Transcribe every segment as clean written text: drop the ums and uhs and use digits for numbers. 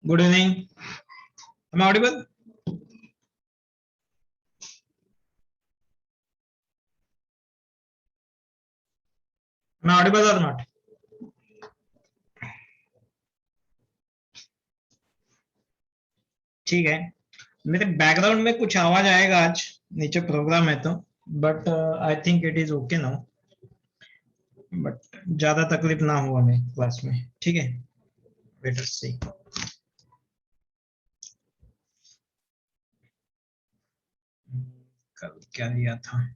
Good evening. Am I audible? Am I audible or not? ठीक है. मेरे background में कुछ आवाज आएगा आज. नीचे प्रोग्राम है तो. But I think it is okay now. But ज्यादा तकलीफ ना हो हमें क्लास में. ठीक है. लेट अस सी. कल क्या लिया था?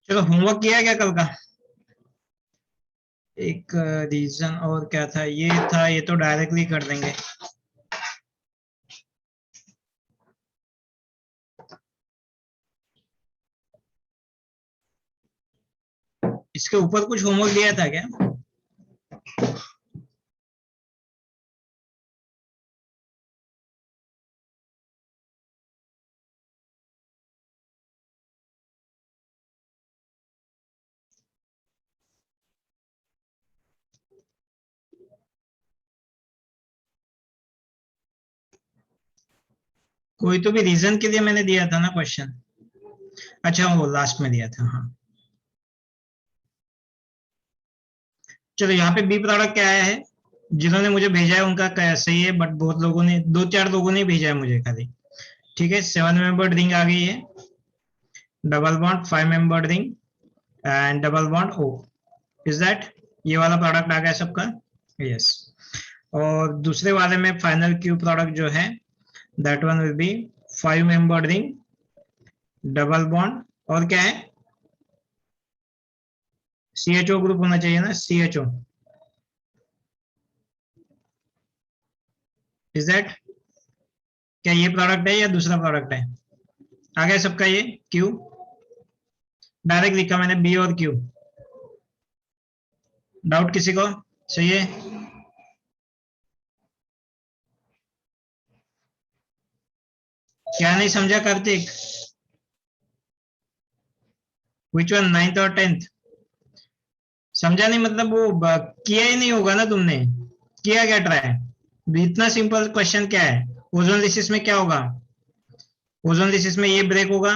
चलो, होमवर्क किया क्या कल का? एक रीजन और क्या था? ये था. ये तो डायरेक्टली कर देंगे. इसके ऊपर कुछ होमवर्क दिया था क्या? कोई तो भी रीजन के लिए मैंने दिया था ना क्वेश्चन. अच्छा, वो लास्ट में दिया था. हाँ. चलो, यहाँ पे बी प्रोडक्ट क्या आया है? जिन्होंने मुझे भेजा है उनका क्या सही है, बट बहुत लोगों ने, दो चार लोगों ने भेजा है मुझे खाली. ठीक है. 7 मेंबर रिंग आ गई है. Double bond 5 member ring and double bond O. Is that? ये वाला प्रोडक्ट आ गया सबका. यस. और दूसरे वाले में फाइनल क्यू प्रोडक्ट जो है, that one will be 5 member ring, double bond, और क्या है? CHO ग्रुप होना चाहिए ना. CHO. Is that? क्या ये प्रोडक्ट है या दूसरा प्रोडक्ट है? आ गया सबका ये क्यू. डायरेक्ट लिखा मैंने बी और क्यू. डाउट किसी को? चाहिए? क्या नहीं समझा कार्तिक? विच वन, 9th और 10th? समझा नहीं मतलब वो किया ही नहीं होगा ना तुमने. किया क्या ट्राई? इतना सिंपल क्वेश्चन क्या है? ओजोन लिसिस में क्या होगा? ओजोन लिसिस में ये ब्रेक होगा.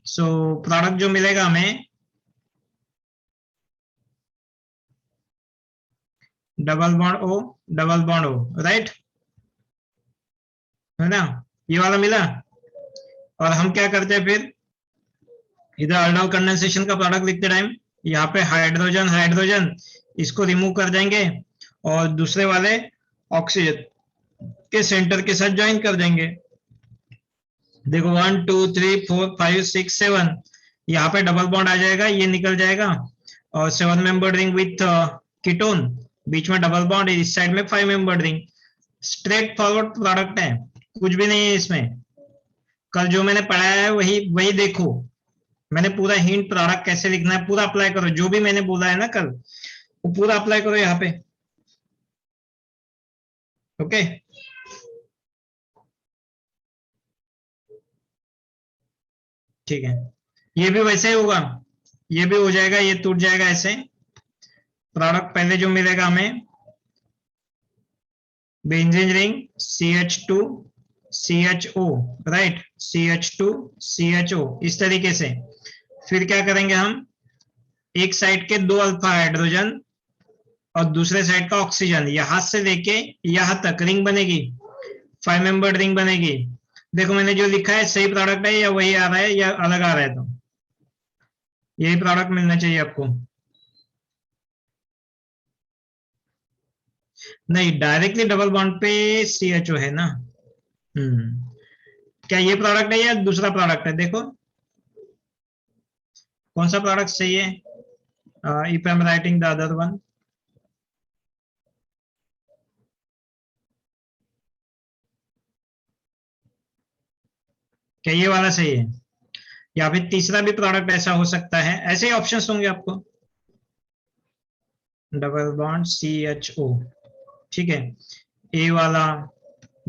सो प्रोडक्ट जो मिलेगा हमें, double bond O, double bond O, right है ना? ये वाला मिला. और हम क्या करते हैं फिर? इधर अल्डोल कंडेंसेशन का प्रोडक्ट लिखते टाइम यहाँ पे हाइड्रोजन हाइड्रोजन इसको रिमूव कर देंगे और दूसरे वाले ऑक्सीजन के सेंटर के साथ ज्वाइन कर देंगे. देखो, 1 2 3 4 5 6 7. यहाँ पे डबल बॉन्ड आ जाएगा, ये निकल जाएगा. और 7 मेंबर रिंग विथ कीटोन. बीच में डबल बॉन्ड, इस साइड में 5 member ring. Straight forward product है. कुछ भी नहीं है इसमें. कल जो मैंने पढ़ाया है वही वही देखो. मैंने पूरा हिंट, प्रोडक्ट कैसे लिखना है पूरा अप्लाई करो. जो भी मैंने बोला है ना कल, वो पूरा अप्लाई करो यहाँ पे. ओके. ठीक है. ये भी वैसे ही होगा. ये भी हो जाएगा, ये टूट जाएगा ऐसे. प्रोडक्ट पहले जो मिलेगा हमें, benzene ring CH2 CHO, right. CH2 CHO, इस तरीके से. फिर क्या करेंगे हम? एक साइड के 2 अल्फा हाइड्रोजन और दूसरे साइड का ऑक्सीजन, यहां से लेके यहां तक रिंग बनेगी, 5 मेंबर रिंग बनेगी। देखो मैंने जो लिखा है सही प्रोडक्ट है या वही आ रहा है या अलग आ रहा है, तो यही प्रोडक्ट मिलना चाहिए आपको। नहीं, डायरेक्टली डबल बॉन्ड पे CHO है ना। क्या ये प्रोडक्ट है या दूसरा प्रोडक्ट है? देखो कौन सा प्रोडक्ट सही है। If I am writing the other one, क्या ये वाला सही है? या फिर तीसरा भी प्रोडक्ट ऐसा हो सकता है, ऐसे ही ऑप्शंस होंगे आपको। डबल बॉन्ड CHO, ठीक है, ए वाला,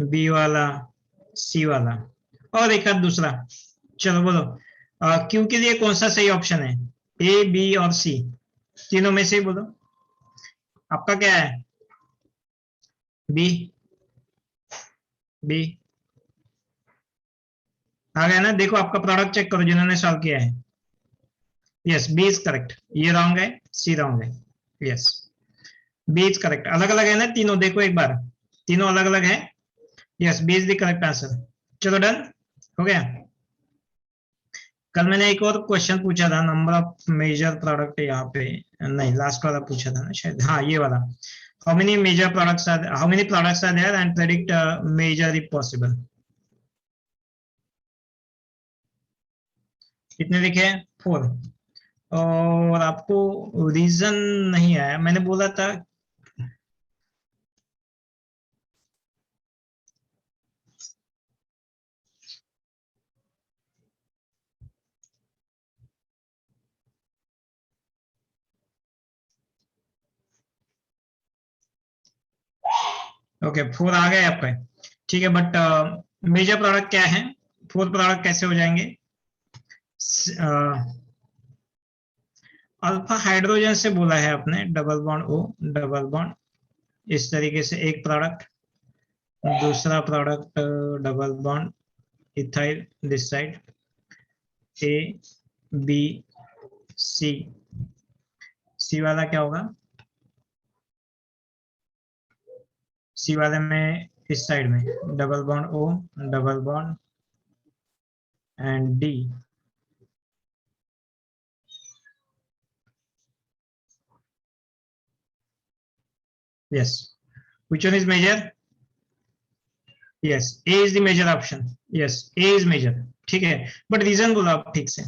बी वाला, सी वाला, और एक आध दूसरा। चलो बोलो, क्यू के लिए कौन सा सही ऑप्शन है? ए, बी और सी, तीनों में से बोलो। आपका क्या है? बी। बी आ गया ना? देखो आपका प्रोडक्ट चेक करो जिन्होंने सॉल्व किया है। Yes, B is correct. ये रॉन्ग है, सी रॉन्ग है। Yes, B is correct. अलग अलग है ना तीनों, देखो एक बार, तीनों अलग अलग है। Yes, B is the correct answer. चलो डन हो गया। कल मैंने एक और क्वेश्चन पूछा था, नंबर ऑफ मेजर प्रोडक्ट, यहाँ पे नहीं, लास्ट वाला पूछा था ना शायद, हाँ ये वाला। How many major products are, how many products are there and predict major if possible. कितने लिखे? 4। और आपको रीजन नहीं आया, मैंने बोला था। ओके, 4 आ गए आपका, ठीक है, बट मेजर प्रोडक्ट क्या है? 4 प्रोडक्ट कैसे हो जाएंगे? अल्फा हाइड्रोजन से बोला है आपने, double bond O, double bond इस तरीके से एक प्रोडक्ट, दूसरा product double bond ethyl this side, A, B, C. C वाला क्या होगा? सी वाले में इस साइड में double bond O, double bond and D. Yes, which one is major? Yes, A is the major option. Yes, A is major, ठीक है, but reason बोला आप ठीक से।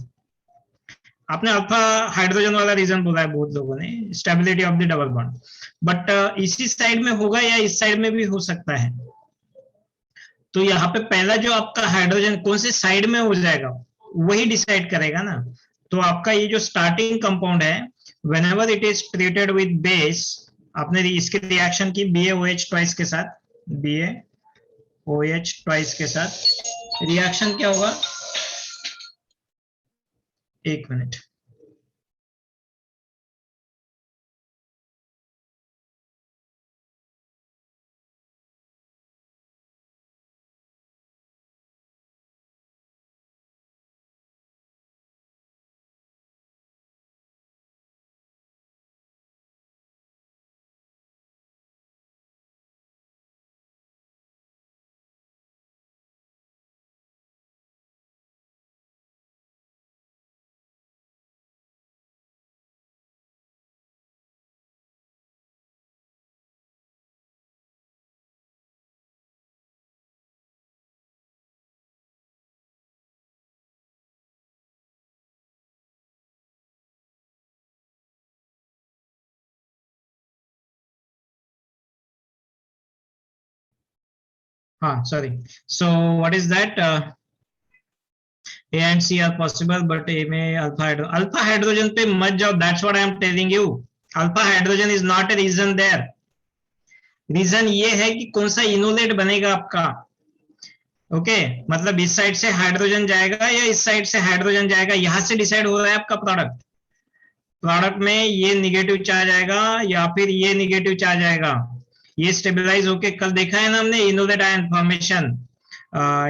आपने अल्फा हाइड्रोजन वाला रीजन बोला है बहुत लोगों ने, stability of the double bond, but इसी साइड में होगा या इस साइड में भी हो सकता है। तो यहाँ पे पहला जो आपका हाइड्रोजन कौन से साइड में हो जाएगा वही डिसाइड करेगा ना। तो आपका ये जो स्टार्टिंग कंपाउंड है, whenever it is treated with base, आपने इसके रिएक्शन की BaOH ट्वाइस के साथ, BaOH ट्वाइस के साथ रिएक्शन क्या होगा? एक मिनट, हाँ sorry, so what is that? A and C are possible, but A में अल्फा हाइड्रोजन पे मत जाओ, that's what I am telling you. Alpha hydrogen is not a reason there. Reason ये है कि कौन सा इनोलेट बनेगा आपका। ओके, मतलब इस साइड से हाइड्रोजन जाएगा या इस साइड से हाइड्रोजन जाएगा, यहां से डिसाइड हो रहा है आपका प्रोडक्ट। प्रोडक्ट में ये निगेटिव चार्ज आएगा या फिर ये निगेटिव चार्ज आएगा, ये स्टेबलाइज होके, कल देखा है ना हमने इनोलेट आयन फॉर्मेशन,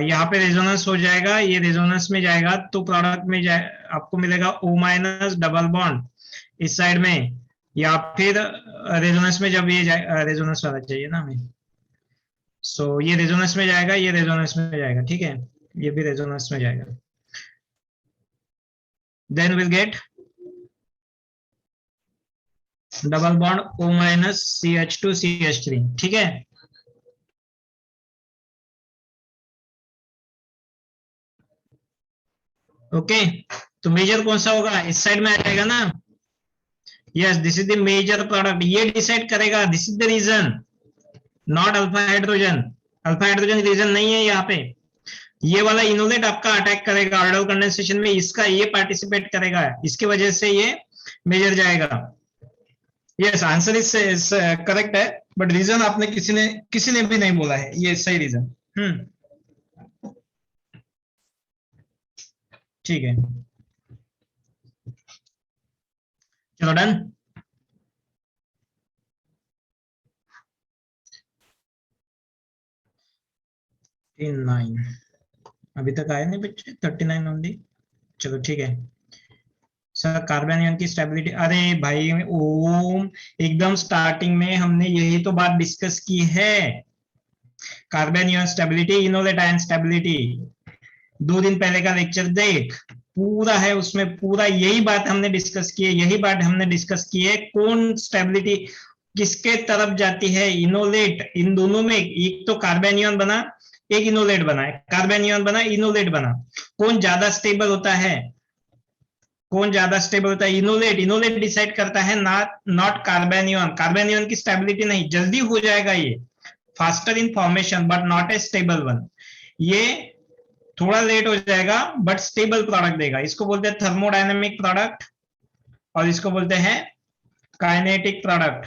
यहाँ पे रेजोनेंस हो जाएगा, ये रेजोनेंस में जाएगा तो प्रोडक्ट में आपको मिलेगा O- डबल बॉन्ड, इस साइड में, या फिर रेजोनेंस में जब ये जाए, रेजोनेंस वाला चाहिए ना हमें, सो ये रेजोनेंस में जाएगा, ये रेजोनेंस में जाएगा, ठीक है, ये भी रेजोनेंस में जाएगा, then will get double bond O minus CH2 CH3, ठीक है। ओके, तो मेजर कौन सा होगा, इस साइड में आ जाएगा ना, yes this is the major product, ये डिसाइड करेगा, this is the reason, not alpha hydrogen, alpha hydrogen reason नहीं है यहाँ पे, ये वाला इनोलेट आपका अटैक करेगा ऑर्डर कंडेंसेशन में, इसका ये पार्टिसिपेट करेगा, इसकी वजह से ये मेजर जाएगा। यस आंसर इज करेक्ट है, बट रीजन आपने किसी ने भी नहीं बोला है, ये सही रीजन। ठीक है, चलो डन। नाइन अभी तक आए नहीं बच्चे, 39 ओनली, चलो ठीक है। सर कार्बन की स्टेबिलिटी, अरे भाई ओम, एकदम स्टार्टिंग में हमने यही तो बात डिस्कस की है, carbon ion stability, enolate ion stability, 2 दिन पहले का लेक्चर देख, पूरा है उसमें, पूरा यही बात हमने डिस्कस की है, यही बात हमने डिस्कस की है, कौन स्टेबिलिटी किसके तरफ जाती है, इनोलेट, इन दोनों में एक तो कार्बन आयन बना, एक इनोलेट बना है, कार्बन आयन बना, इनोलेट बना, कौन ज्यादा स्टेबल होता है, कौन ज्यादा स्टेबल होता है, इनोलेट, इनोलेट डिसाइड करता है, not carbon ion, carbon ion की स्टेबिलिटी नहीं, जल्दी हो जाएगा ये, faster in formation but not a stable one, ये थोड़ा लेट हो जाएगा बट स्टेबल प्रोडक्ट देगा, इसको बोलते हैं थर्मोडायनेमिक प्रोडक्ट, और इसको बोलते हैं काइनेटिक प्रोडक्ट,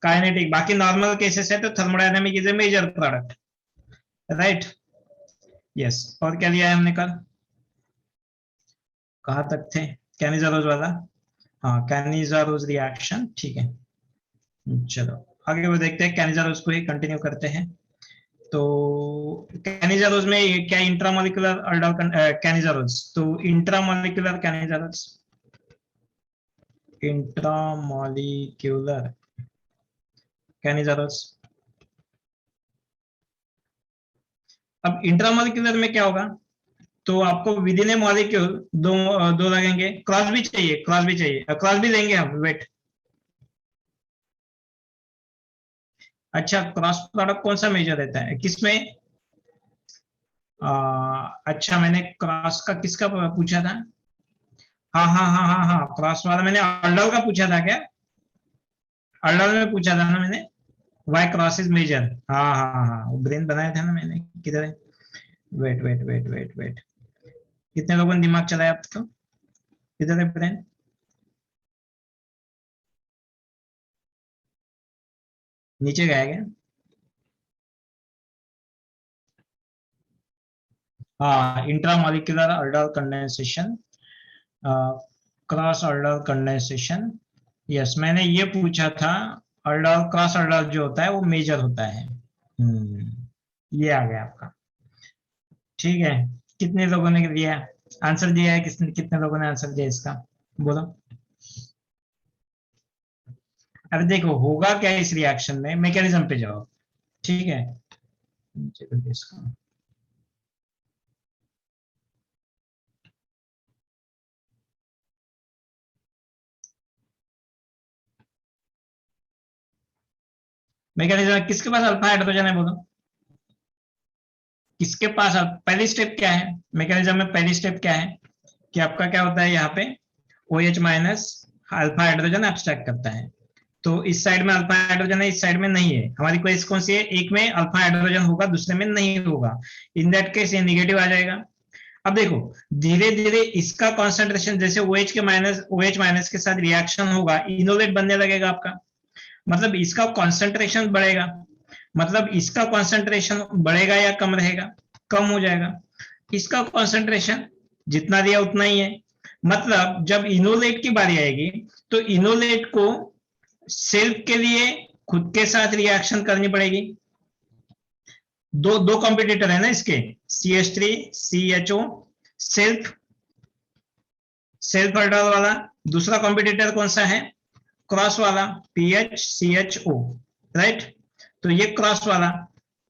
काइनेटिक, बाकी नॉर्मल केसेस है तो thermodynamic is a major product, right. Yes, और क्या लिया है हमने कल, कहां तक थे, कैनिजारोज वाला, हाँ कैनिजारोज रिएक्शन, ठीक है, चलो आगे वो देखते हैं, कैनिजारोज को ही कंटिन्यू करते हैं। तो कैनिजारोज में क्या इंट्रामोलिकुलर अल्डोल कैनिजारोज, तो इंट्रामोलिकुलर कैनिजारोज, इंट्रामोलिकुलर कैनिजारोज, अब इंट्रामोलिकुलर में क्या होगा, तो आपको विद इन ए मॉलिक्यूल दो दो लगेंगे, क्रॉस भी चाहिए, क्रॉस भी चाहिए, क्रॉस भी लेंगे हम, वेट, अच्छा क्रॉस प्रोडक्ट कौन सा मेजर रहता है किसमें, अच्छा मैंने क्रॉस का किसका पूछा था, हाँ हाँ हाँ हाँ हाँ, क्रॉस वाला मैंने अल्डोल का पूछा था क्या, अल्डोल में पूछा था ना मैंने, वाई क्रॉस इज मेजर, हाँ हाँ हाँ, वो ब्रेन बनाया था ना मैंने, किधर है, wait wait wait wait wait, कितने लोगों ने दिमाग चलाया अब तो, किधर है ब्रेन, नीचे गया क्या, हाँ intramolecular aldol condensation, cross aldol condensation, yes मैंने ये पूछा था, अल्डोल क्रॉस अल्डोल जो होता है वो मेजर होता है, ये आ गया आपका, ठीक है। कितने लोगों ने दिया आंसर, दिया है किसने, कितने लोगों ने आंसर दिया इसका, बोलो। अरे देखो होगा क्या इस रिएक्शन में, मैकेनिज्म पे जाओ, ठीक है, चलो इसका मैकेनिज्म, किसके पास अल्फा हाइड्रोजन है बोलो, किसके पास, पहली स्टेप क्या है मैकेनिज्म में, पहली स्टेप क्या है कि आपका क्या होता है यहाँ पे, OH minus alpha hydrogen abstract करता है, तो इस साइड में अल्फा हाइड्रोजन है, इस साइड में नहीं है, हमारी केस कौन सी है, एक में अल्फा हाइड्रोजन होगा दूसरे में नहीं होगा, इन दैट केस ये निगेटिव आ जाएगा। अब देखो धीरे धीरे इसका कॉन्सेंट्रेशन, जैसे OH माइनस के साथ रिएक्शन होगा, इनोलेट बनने लगेगा आपका, मतलब इसका कॉन्सेंट्रेशन बढ़ेगा, मतलब इसका कॉन्सेंट्रेशन बढ़ेगा या कम रहेगा, कम हो जाएगा, इसका कॉन्सेंट्रेशन जितना दिया उतना ही है, मतलब जब इनोलेट की बारी आएगी तो इनोलेट को सेल्फ के लिए खुद के साथ रिएक्शन करनी पड़ेगी, दो दो कॉम्पिटिटर है ना इसके, CH3 CHO, self self order वाला। दूसरा कॉम्पिटिटर कौन सा है? क्रॉस वाला, PHCHO, राइट। तो ये क्रॉस वाला,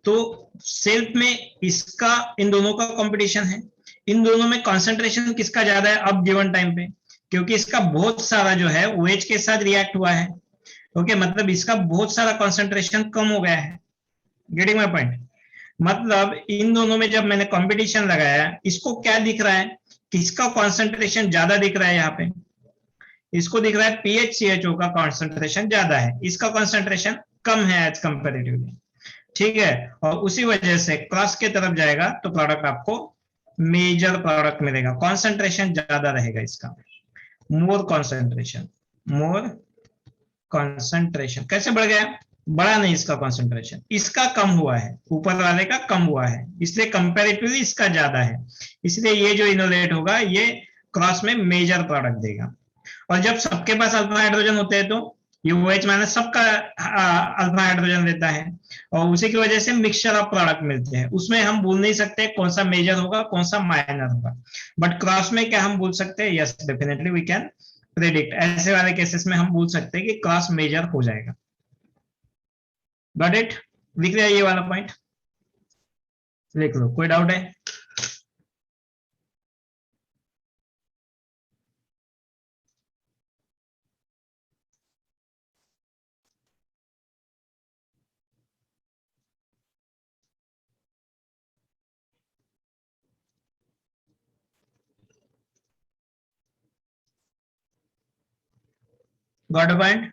तो सेल्फ में इसका इन दोनों का कंपटीशन है। इन दोनों में कंसंट्रेशन किसका ज्यादा है अब गिवन टाइम पे? क्योंकि इसका बहुत सारा जो है OH के साथ रिएक्ट हुआ है। ओके, मतलब इसका बहुत सारा कंसंट्रेशन कम हो गया है। Getting my point? मतलब इन दोनों में जब मैंने कंपटीशन लगाया, इसको क्या दिख रहा है? किसका कंसंट्रेशन ज्यादा दिख रहा है यहाँ पे? इसको दिख रहा है PHCHO का कंसंट्रेशन ज्यादा है, इसका कंसंट्रेशन कम है एज कंपेरेटिवली। ठीक है, और उसी वजह से क्रॉस के तरफ जाएगा तो प्रोडक्ट आपको मेजर प्रोडक्ट मिलेगा, कॉन्सेंट्रेशन ज्यादा रहेगा इसका, मोर कॉन्सेंट्रेशन, मोर कॉन्सेंट्रेशन। कैसे बढ़ गया? बढ़ा नहीं इसका कॉन्सेंट्रेशन, इसका कम हुआ है, ऊपर वाले का कम हुआ है, इसलिए कंपेरेटिवली इसका ज्यादा है। इसलिए ये जो इनोलेट होगा ये क्रॉस में मेजर प्रोडक्ट देगा। और जब सबके पास अल्फा हाइड्रोजन होते हैं तो ये OH माइनस सबका अल्फा हाइड्रोजन लेता है, और उसी की वजह से मिक्सचर ऑफ प्रोडक्ट मिलते हैं। उसमें हम बोल नहीं सकते कौन सा मेजर होगा कौन सा माइनर होगा, बट क्रॉस में क्या हम बोल सकते हैं? Yes, definitely we can predict. ऐसे वाले केसेस में हम बोल सकते हैं कि क्रॉस मेजर हो जाएगा। Got it? दिख रहा है ये वाला पॉइंट? लिख लो, कोई डाउट है? Got a point?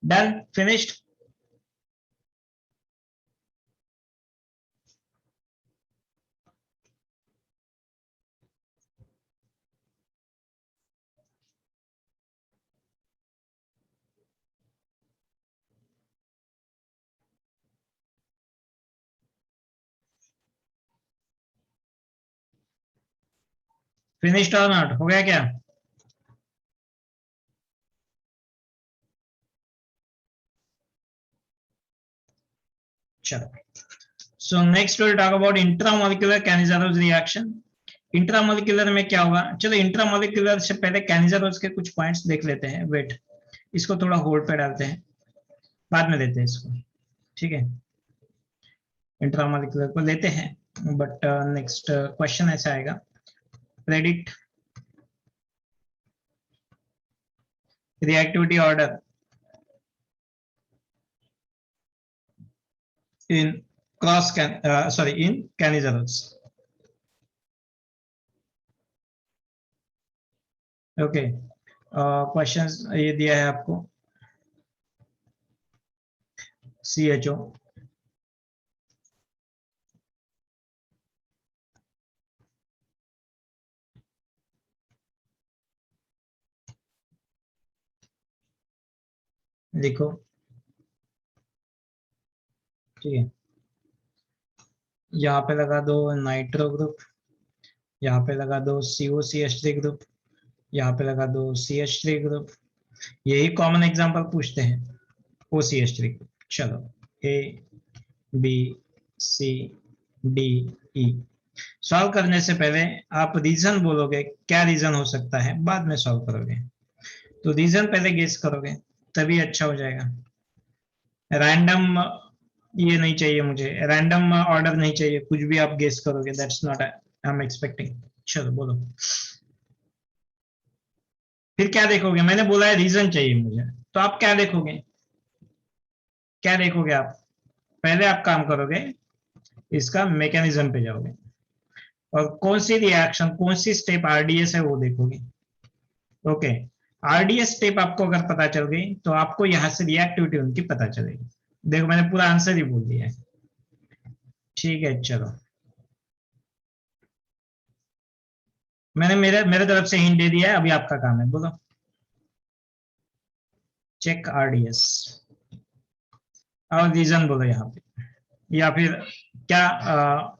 Done, finished? Finished और नॉट हो गया क्या? चलो, so next will talk about intramolecular Cannizzaro's reaction. Intramolecular में क्या होगा? चलो, इंट्रामोलिकुलर से पहले कैनिजारोज के कुछ पॉइंट्स देख लेते हैं। वेट, इसको थोड़ा होल्ड पे डालते हैं, बाद में लेते हैं इसको। ठीक है, इंट्रामोलिकुलर को लेते हैं, बट नेक्स्ट क्वेश्चन ऐसा आएगा, predict reactivity order in cross sorry in Cannizzaro's. Okay, questions ये दिया है आपको, CHO, लिखो। ठीक है, यहाँ पे लगा दो नाइट्रो ग्रुप, यहाँ पे लगा दो COCH3 ग्रुप, यहाँ पे लगा दो CH3 ग्रुप। यही कॉमन एग्जांपल पूछते हैं, OCH3 ग्रुप। चलो, ABCDE सॉल्व करने से पहले आप रीजन बोलोगे, क्या रीजन हो सकता है, बाद में सॉल्व करोगे। तो रीजन पहले गेस करोगे तभी अच्छा हो जाएगा। रैंडम ये नहीं चाहिए मुझे, रैंडम ऑर्डर नहीं चाहिए, कुछ भी आप गेस करोगे, that's not I am expecting. चलो बोलो, फिर क्या देखोगे? मैंने बोला है रीजन चाहिए मुझे, तो आप क्या देखोगे? क्या देखोगे आप? पहले आप काम करोगे, इसका मैकेनिज्म पे जाओगे, और कौन सी रिएक्शन, कौन सी स्टेप RDS है वो देखोगे। ओके, RDS स्टेप आपको अगर पता चल गई तो आपको यहां से रिएक्टिविटी उनकी पता चलेगी। देखो, मैंने पूरा आंसर ही बोल दिया है। ठीक है, चलो। मैंने मेरे मेरे तरफ से हिंट दे दिया है, अभी आपका काम है, बोलो। चेक आरडीएस और रीजन बोलो यहाँ पे, या फिर क्या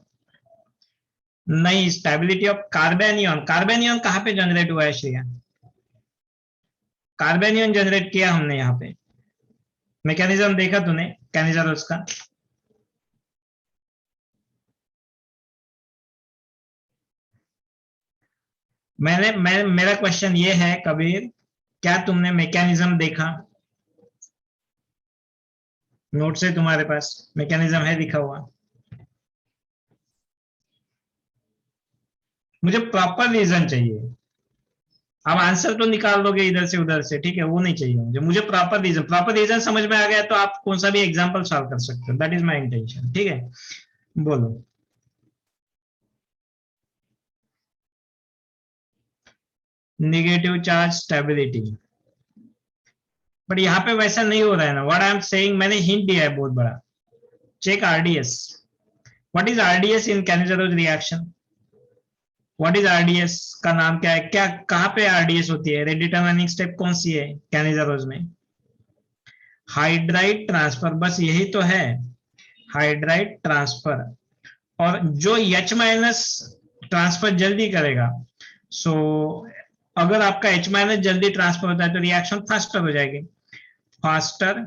नहीं, स्टेबिलिटी ऑफ कार्बेनियन। कार्बेनियन कहाँ पे जनरेट हुआ है श्रेया? कार्बेनियन जनरेट किया हमने यहाँ पे, मैकेनिज्म देखा तूने कैनिजर का? मेरा क्वेश्चन ये है कबीर, क्या तुमने मैकेनिज्म देखा? नोट्स है तुम्हारे पास, मैकेनिज्म है लिखा हुआ? मुझे प्रॉपर रीजन चाहिए। अब आंसर तो निकाल दोगे इधर से उधर से, ठीक है, वो नहीं चाहिए मुझे, मुझे प्रॉपर रीजन। प्रॉपर रीजन समझ में आ गया तो आप कौन सा भी एग्जांपल सॉल्व कर सकते हो, दैट इज माय इंटेंशन, ठीक है। बोलो। नेगेटिव चार्ज स्टेबिलिटी, बट यहाँ पे वैसा नहीं हो रहा है ना, व्हाट आई एम सेइंग, मैंने हिंट दिया है बहुत बड़ा। Check RDS. What is RDS in Cannizzaro's reaction? What is RDS का नाम क्या है, क्या कहाँ पे आरडीएस होती है? रेडिटर्मिनिंग स्टेप कौन सी है कैनिजरोज में? हाइड्राइड ट्रांसफर, बस यही तो है, हाइड्राइड ट्रांसफर। और जो एच माइनस ट्रांसफर जल्दी करेगा, सो अगर आपका एच माइनस जल्दी ट्रांसफर होता है तो रिएक्शन फास्टर हो जाएगी। Faster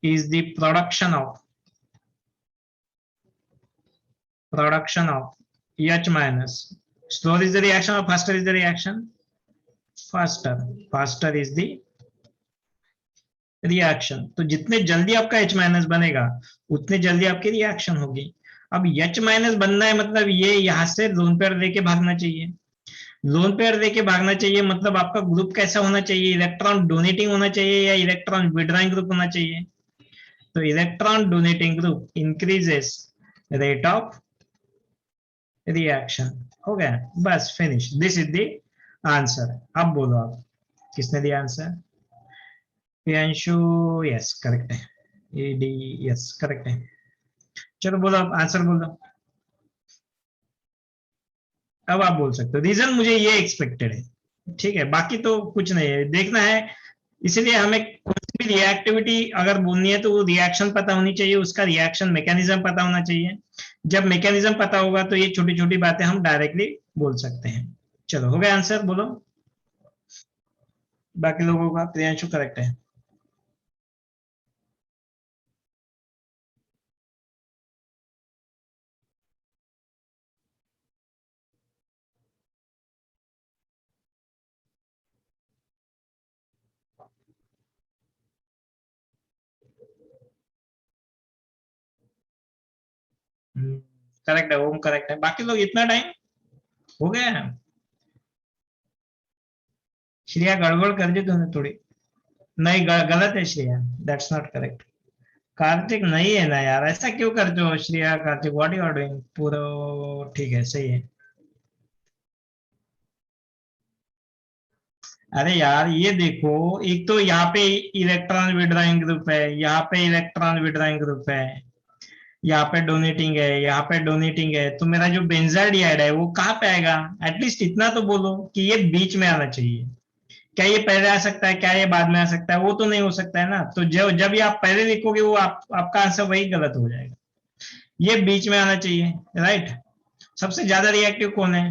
is the production of H minus. Slower is the reaction or faster is the reaction? Faster. Faster is the reaction. तो जितने जल्दी आपका H माइनस बनेगा उतने जल्दी आपकी रिएक्शन होगी। अब H माइनस बनना है मतलब ये यहां से लोन पेयर लेके भागना चाहिए। लोन पेयर लेके भागना चाहिए मतलब आपका ग्रुप कैसा होना चाहिए? इलेक्ट्रॉन डोनेटिंग होना चाहिए या इलेक्ट्रॉन विड्रॉइंग ग्रुप होना चाहिए? तो electron donating group increases rate of reaction. हो गया, बस finish, this is the answer. अब बोलो आप, किसने दिया आंसर? प्रियांशु, यस करेक्ट है। एडी, यस करेक्ट है। चलो बोलो आप आंसर बोलो। अब आप बोल सकते हो, रीजन मुझे ये एक्सपेक्टेड है, ठीक है, बाकी तो कुछ नहीं है, देखना है। इसलिए हमें कोई भी रिएक्टिविटी अगर बोलनी है तो वो रिएक्शन पता होनी चाहिए, उसका रिएक्शन मैकेनिज्म पता होना चाहिए। जब मैकेनिज्म पता होगा तो ये छोटी छोटी बातें हम डायरेक्टली बोल सकते हैं। चलो हो गया आंसर, बोलो। बाकी लोगों का प्रियांशु करेक्ट है। करेक्ट है, ओम करेक्ट है, बाकी लोग इतना टाइम हो गया है। श्रेया गड़बड़ कर दी तूने थोड़ी। नहीं, गलत है Shreya, that's not correct. Kartik नहीं है ना यार, ऐसा क्यों करते हो Shreya? Kartik what you are doing, पूरा ठीक है, सही है। अरे यार ये देखो, एक तो यहाँ पे इलेक्ट्रॉन विड्रॉइंग ग्रुप है, यहाँ पे इलेक्ट्रॉन विड्रॉइंग ग्रुप है, यहाँ पे डोनेटिंग है, यहाँ पे डोनेटिंग है, तो मेरा जो बेंजाडियाइड है वो कहाँ पे आएगा? एटलीस्ट इतना तो बोलो कि ये बीच में आना चाहिए। क्या ये पहले आ सकता है, क्या ये बाद में आ सकता है? वो तो नहीं हो सकता है ना, तो जब जब ये आप पहले लिखोगे वो आपका आंसर वही गलत हो जाएगा। ये बीच में आना चाहिए, राइट। सबसे ज्यादा रिएक्टिव कौन है?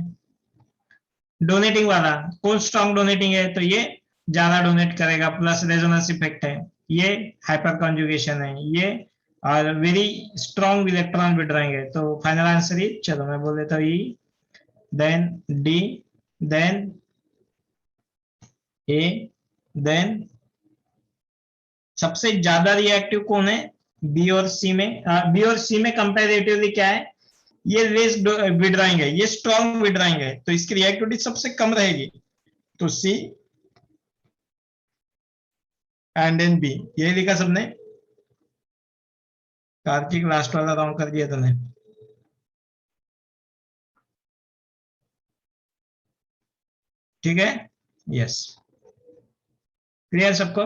डोनेटिंग वाला। कौन स्ट्रॉन्ग डोनेटिंग है तो ये ज्यादा डोनेट करेगा, प्लस रेजोनेंस इफेक्ट है, ये हाइपर कॉन्जुगेशन है, ये और वेरी स्ट्रॉन्ग इलेक्ट्रॉन विड्रॉइंग है। तो फाइनल आंसर ये, चलो मैं बोल देता हूँ ई, देन डी, देन ए, देन सबसे ज्यादा रिएक्टिव कौन है? बी और सी में। बी और सी में कंपेरेटिवली क्या है? ये लेस विड्रॉइंग है, ये स्ट्रॉन्ग विड्रॉइंग है, तो इसकी रिएक्टिविटी सबसे कम रहेगी। तो सी एंड एन बी, ये लिखा सबने। कार्तिक लास्ट वाला राउंड कर दिया तूने। ठीक है, यस, क्लियर सबको?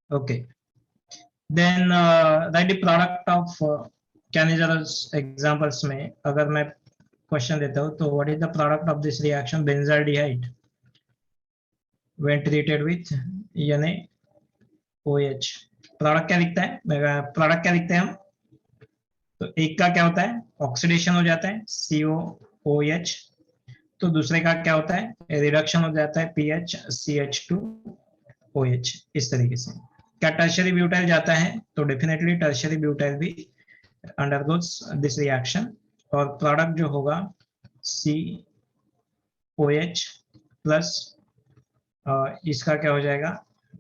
Okay, then write the product of Cannizzaro's examples में अगर मैं क्वेश्चन देता हूँ तो what is the product of this reaction benzaldehyde when treated with NaOH? Product क्या दिखता है, प्रोडक्ट क्या दिखते हैं हम, तो एक का क्या होता है, ऑक्सीडेशन हो जाता है COOH, तो दूसरे का क्या होता है, रिडक्शन हो जाता है PH CH2OH। इस तरीके से क्या टर्शियरी ब्यूटाइल जाता है, तो डेफिनेटली टर्शियरी ब्यूटाइल भी अंडरगोस दिस रिएक्शन, और प्रोडक्ट जो होगा COH प्लस इसका क्या हो जाएगा,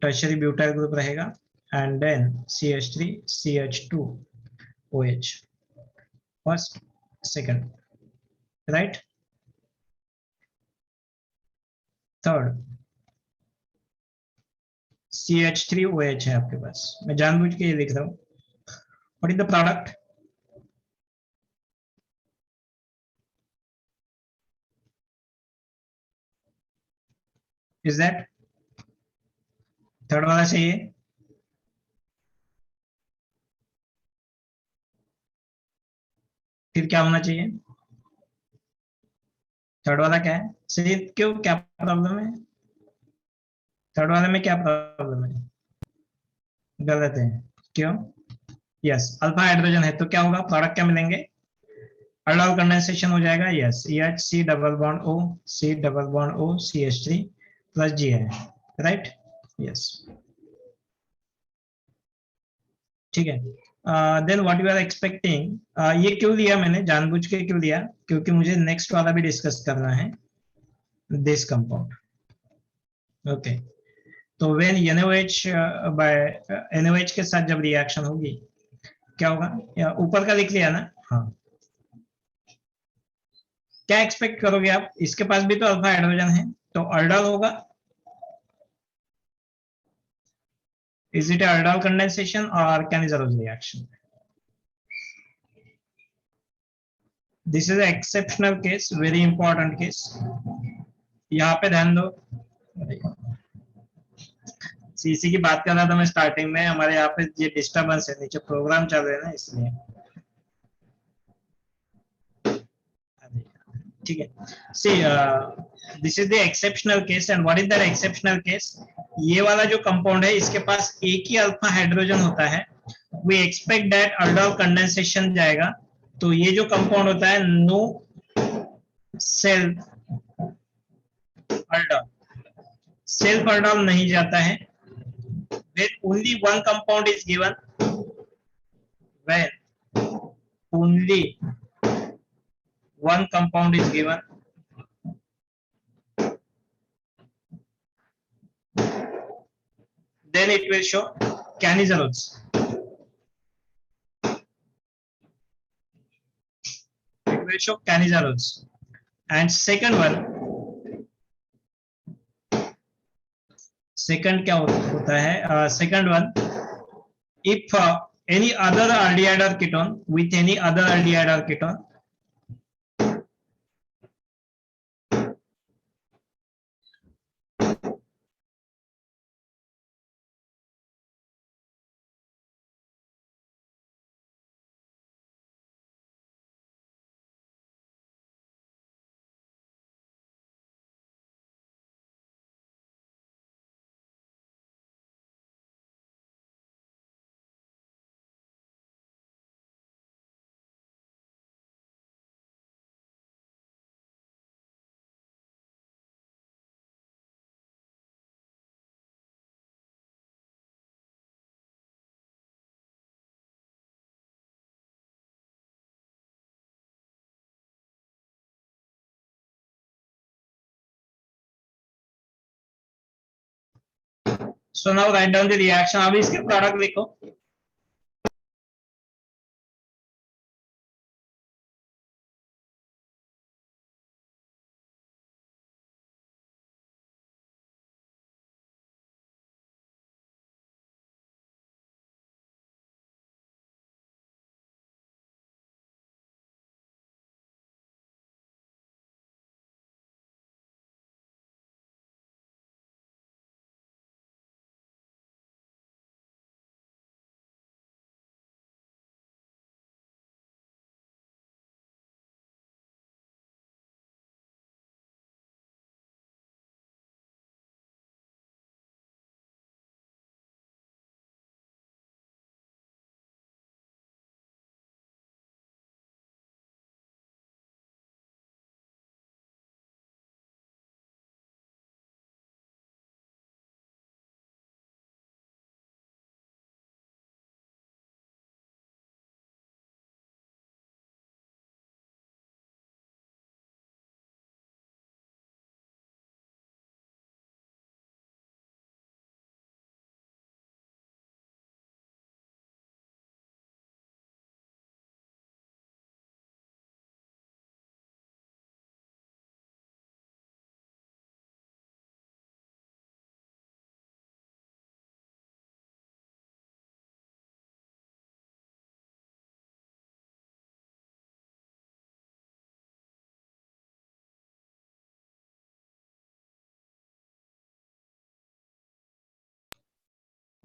टर्शियरी ब्यूटाइल ग्रुप रहेगा, and then CH3 CH2OH, first second, right. Third CH3OH है आपके पास, मैं जानबूझ के ये लिख रहा हूँ। What is the product, is that, third वाला चाहिए, फिर क्या होना चाहिए, थर्ड वाला क्या है, सही क्यों, क्या प्रॉब्लम है, थर्ड वाले में क्या प्रॉब्लम है, गलत है, क्यों, यस अल्फा हाइड्रोजन है तो क्या होगा, प्रोडक्ट क्या मिलेंगे, अल्डोल कंडेंसेशन हो जाएगा, yes EH C double bond O C double bond O CH3 plus G है, राइट, यस, ठीक है। Then what you are expecting, ये क्यों लिया मैंने, जानबूझ के क्यों लिया, क्योंकि मुझे नेक्स्ट वाला भी डिस्कस करना है, दिस कंपाउंड, ओके। तो व्हेन NaOH बाय NaOH के साथ जब रिएक्शन होगी क्या होगा, या ऊपर का लिख लिया ना, हाँ, क्या एक्सपेक्ट करोगे आप, इसके पास भी तो अल्फा हाइड्रोजन है, तो अल्डोल होगा, इज इट अल्डोल कंडेंसेशन और Cannizzaro's reaction, this is exceptional case, very important case, यहाँ पे ध्यान दो, CC की बात कर रहा था मैं स्टार्टिंग में, हमारे यहाँ पे ये डिस्टरबेंस है, नीचे प्रोग्राम चल रहे हैं ना इसलिए, ठीक है। See this is the exceptional case, and what is that exceptional case, ये वाला जो कंपाउंड है इसके पास एक ही अल्फा हाइड्रोजन होता है, we expect that aldol condensation जाएगा, तो ये जो कंपाउंड होता है no self aldol, self aldol नहीं जाता है, when only one compound is given, when only one compound is given, then it will show canizarols, it will show canizarols, and second क्या होता है, second one, if any other aldehyde or ketone with any other aldehyde or ketone, so now write down the reaction, अब इसके product लिखो,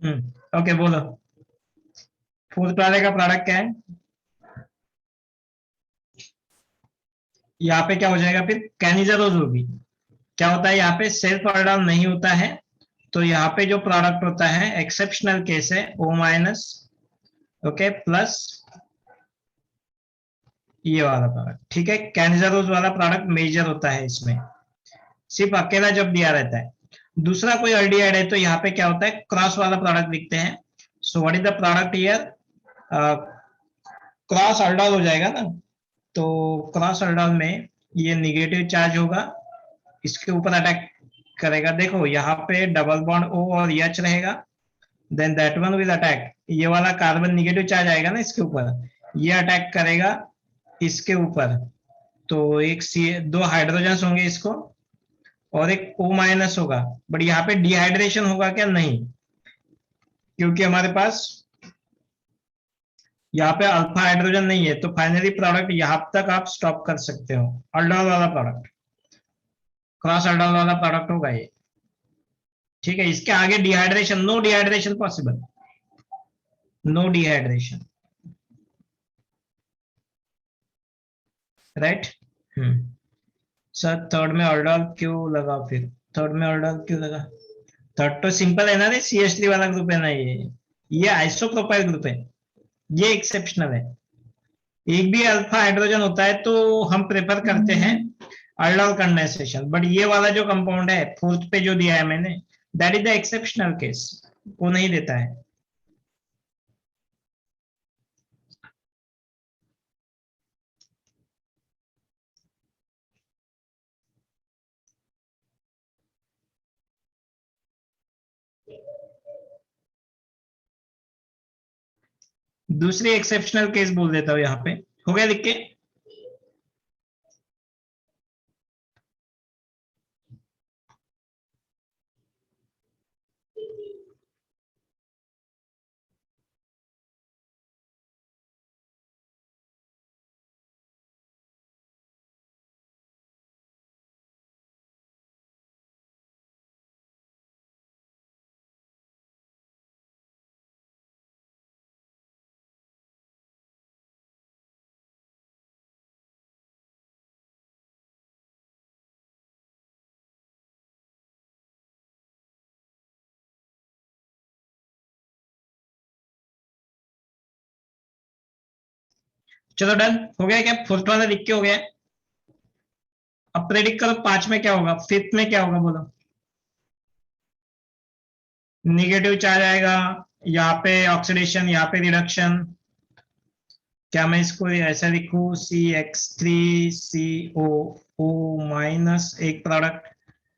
okay बोलो। Fourth वाले का product क्या है? यहाँ पे क्या हो जाएगा फिर? कैनिजरोज होगी। क्या होता है यहाँ पे? सेल्फ ऑर्डर नहीं होता है, तो यहाँ पे जो प्रोडक्ट होता है एक्सेप्शनल केस है O माइनस, ओके, प्लस ये वाला प्रोडक्ट। ठीक है, कैनिजरोज वाला प्रोडक्ट मेजर होता है इसमें, सिर्फ अकेला जब दिया रहता है। दूसरा कोई अल्डिहाइड है तो यहाँ पे क्या होता है? क्रॉस वाला प्रोडक्ट लिखते हैं। सो what is the product here? Cross aldol हो जाएगा ना, तो क्रॉस अल्डोल में ये निगेटिव चार्ज होगा, इसके ऊपर अटैक करेगा। देखो यहाँ पे डबल बॉन्ड O और H रहेगा, then that one will attack, ये वाला कार्बन निगेटिव चार्ज आएगा ना इसके ऊपर, ये अटैक करेगा इसके ऊपर। तो एक सी दो हाइड्रोजन होंगे इसको, और एक O माइनस होगा। बट यहाँ पे डिहाइड्रेशन होगा क्या? नहीं, क्योंकि हमारे पास यहाँ पे अल्फा हाइड्रोजन नहीं है, तो फाइनली प्रोडक्ट यहाँ तक आप स्टॉप कर सकते हो। अल्डोल वाला प्रोडक्ट, क्रॉस अल्डोल वाला प्रोडक्ट होगा ये। ठीक है, इसके आगे dehydration, no dehydration possible, no dehydration, right. Hmm. Sir third में अल्डोल क्यों लगा फिर? थर्ड में अल्डोल क्यों लगा? थर्ड तो सिंपल है ना रे, CH3 वाला ग्रुप है ना ये आइसोप्रोपाइल ग्रुप है, ये एक्सेप्शनल है। एक भी अल्फा हाइड्रोजन होता है तो हम प्रेफर करते हैं अल्डोल कंडेंसेशन, बट ये वाला जो कंपाउंड है फोर्थ पे जो दिया है मैंने, that is the exceptional case, वो नहीं देता है। दूसरी एक्सेप्शनल केस बोल देता हूँ यहाँ पे, हो गया लिख के। चलो डन हो गया क्या? फोर्थ वाला लिख के हो गया। अब प्रेडिक्ट करो पांच में क्या होगा, फिफ्थ में क्या होगा बोलो। निगेटिव चार्ज आएगा, यहाँ पे ऑक्सीडेशन, यहाँ पे रिडक्शन। क्या मैं इसको ऐसा लिखूं? CH3CO माइनस एक प्रोडक्ट,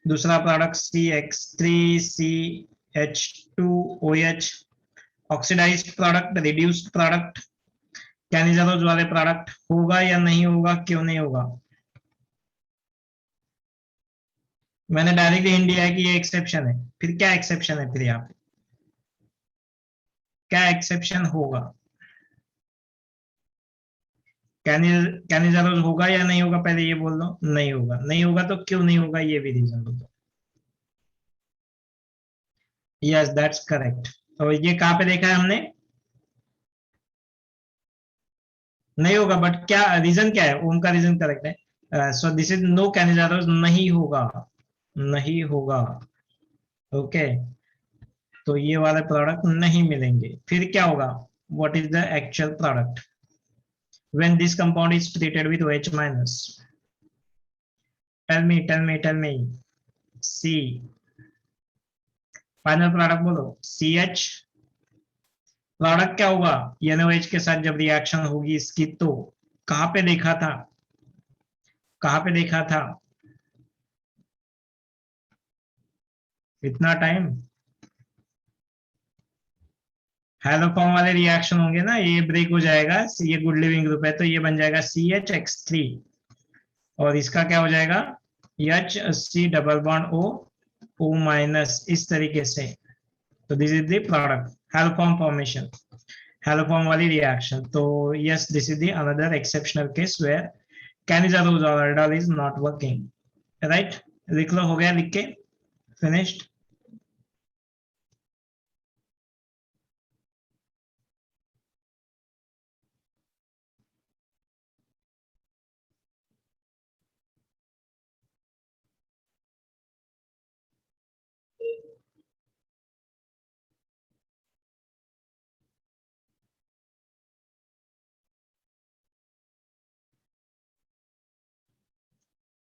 दूसरा product CH3CH2OH, oxidised product, reduced product, Cannizzaro's वाले प्रोडक्ट। होगा या नहीं होगा? क्यों नहीं होगा? मैंने डायरेक्टली हिंट दिया है कि ये एक्सेप्शन है, फिर क्या एक्सेप्शन है? फिर यहाँ पे क्या एक्सेप्शन होगा? कैनिजलोज होगा या नहीं होगा? पहले ये बोल दो। नहीं होगा। नहीं होगा तो क्यों नहीं होगा, ये भी रीजन बोल दो। Yes that's correct. तो ये कहाँ पे देखा है हमने? नहीं होगा, बट क्या रीजन क्या है? ओम का रीजन करेक्ट है। सो दिस इज नो कैनिजारोस, नहीं होगा, नहीं होगा। ओके, तो ये वाले प्रोडक्ट नहीं मिलेंगे। फिर क्या होगा? What is the actual product when this compound is treated with OH minus? Tell me see, final product बोलो। CH प्रोडक्ट क्या होगा? NaOH के साथ जब रिएक्शन होगी इसकी, तो कहां पे देखा था? कहां पे देखा था इतना टाइम? हेलोफॉर्म वाले रिएक्शन होंगे ना, ये ब्रेक हो जाएगा, ये गुड लिविंग ग्रुप है तो ये बन जाएगा CHX3, और इसका क्या हो जाएगा? HC double bond O minus, इस तरीके से। तो this is the product, haloform formation, haloform वाली रिएक्शन। तो yes, this is the another exceptional case where Cannizzaro's और aldol is not working, right. लिख लो, हो गया लिख के, फिनिश्ड।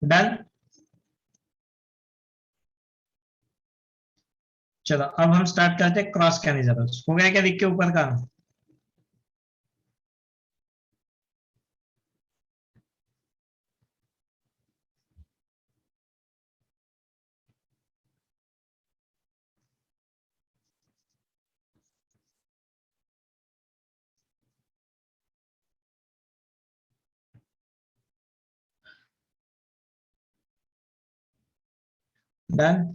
डन। चलो अब हम स्टार्ट करते हैं क्रॉस कैनिजरस। हो गया क्या लिख के ऊपर का? डन।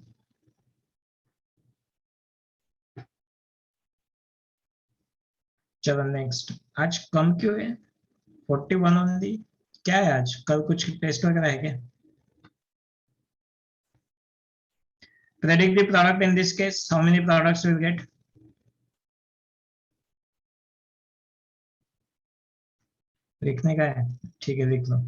चलो नेक्स्ट। आज कम क्यों है? 41 ओनली। क्या है आज? कल कुछ टेस्ट वगैरह है क्या? Predict the product in this case. How many products will get? लिखने का है? ठीक है, लिख लो।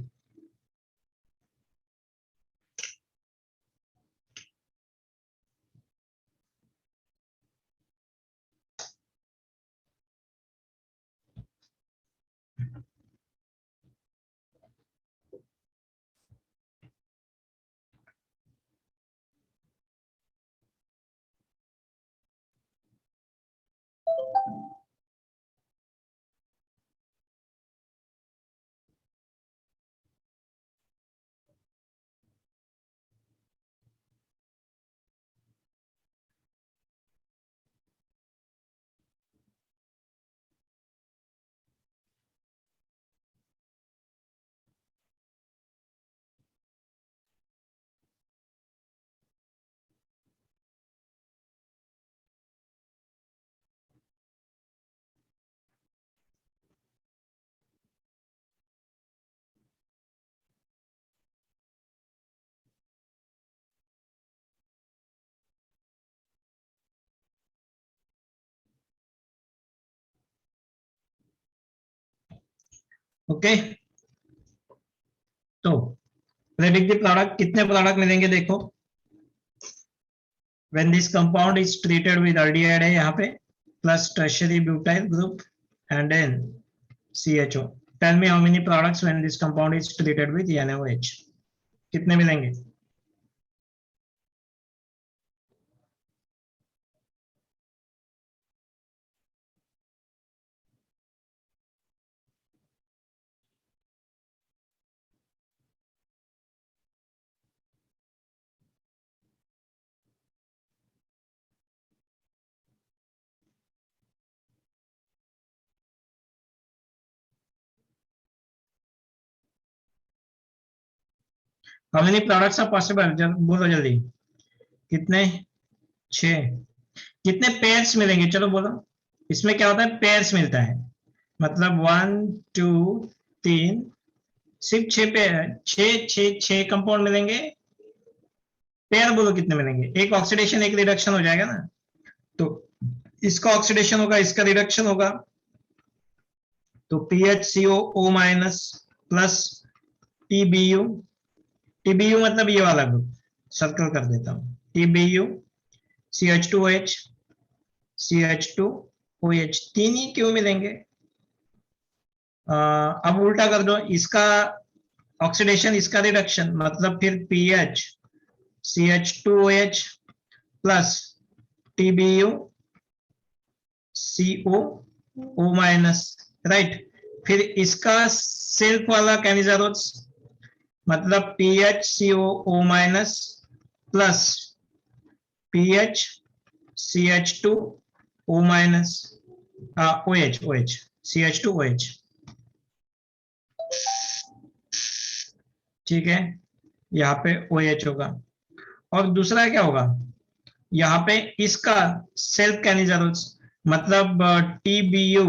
ओके। तो प्रेडिक्ट द प्रोडक्ट, कितने प्रोडक्ट मिलेंगे देखो। When this compound is treated with aldehyde है यहाँ पे, plus tertiary butyl group and then CHO। Tell me how many products when this compound is treated with NaOH। कितने मिलेंगे? How many products are possible? बोलो जल्दी। कितने? 6। कितने pairs मिलेंगे चलो बोलो। इसमें क्या होता है, पेयर्स मिलता है। मतलब 1 2 3, सिर्फ 6 पेयर, 6 कंपाउंड मिलेंगे। पेयर बोलो कितने मिलेंगे? एक ऑक्सीडेशन एक रिडक्शन हो जाएगा ना। तो इसका ऑक्सीडेशन होगा, इसका रिडक्शन होगा। तो PHCO minus plus TBU। TBU मतलब ये वाला ग्रुप, सर्कल कर देता हूं। TBU CH2OH, CH2OH, तीन ही क्यों मिलेंगे? अब उल्टा कर दो, इसका ऑक्सीडेशन इसका रिडक्शन, मतलब फिर PH CH2OH plus TBU CO minus, right. फिर इसका सेल्फ वाला कैनिजारोस, मतलब PHCOO minus plus PHCH2O minus, OH CH2OH। ठीक है, यहाँ पे OH होगा। और दूसरा क्या होगा, यहाँ पे इसका सेल्फ कैनिजारोस, मतलब TBU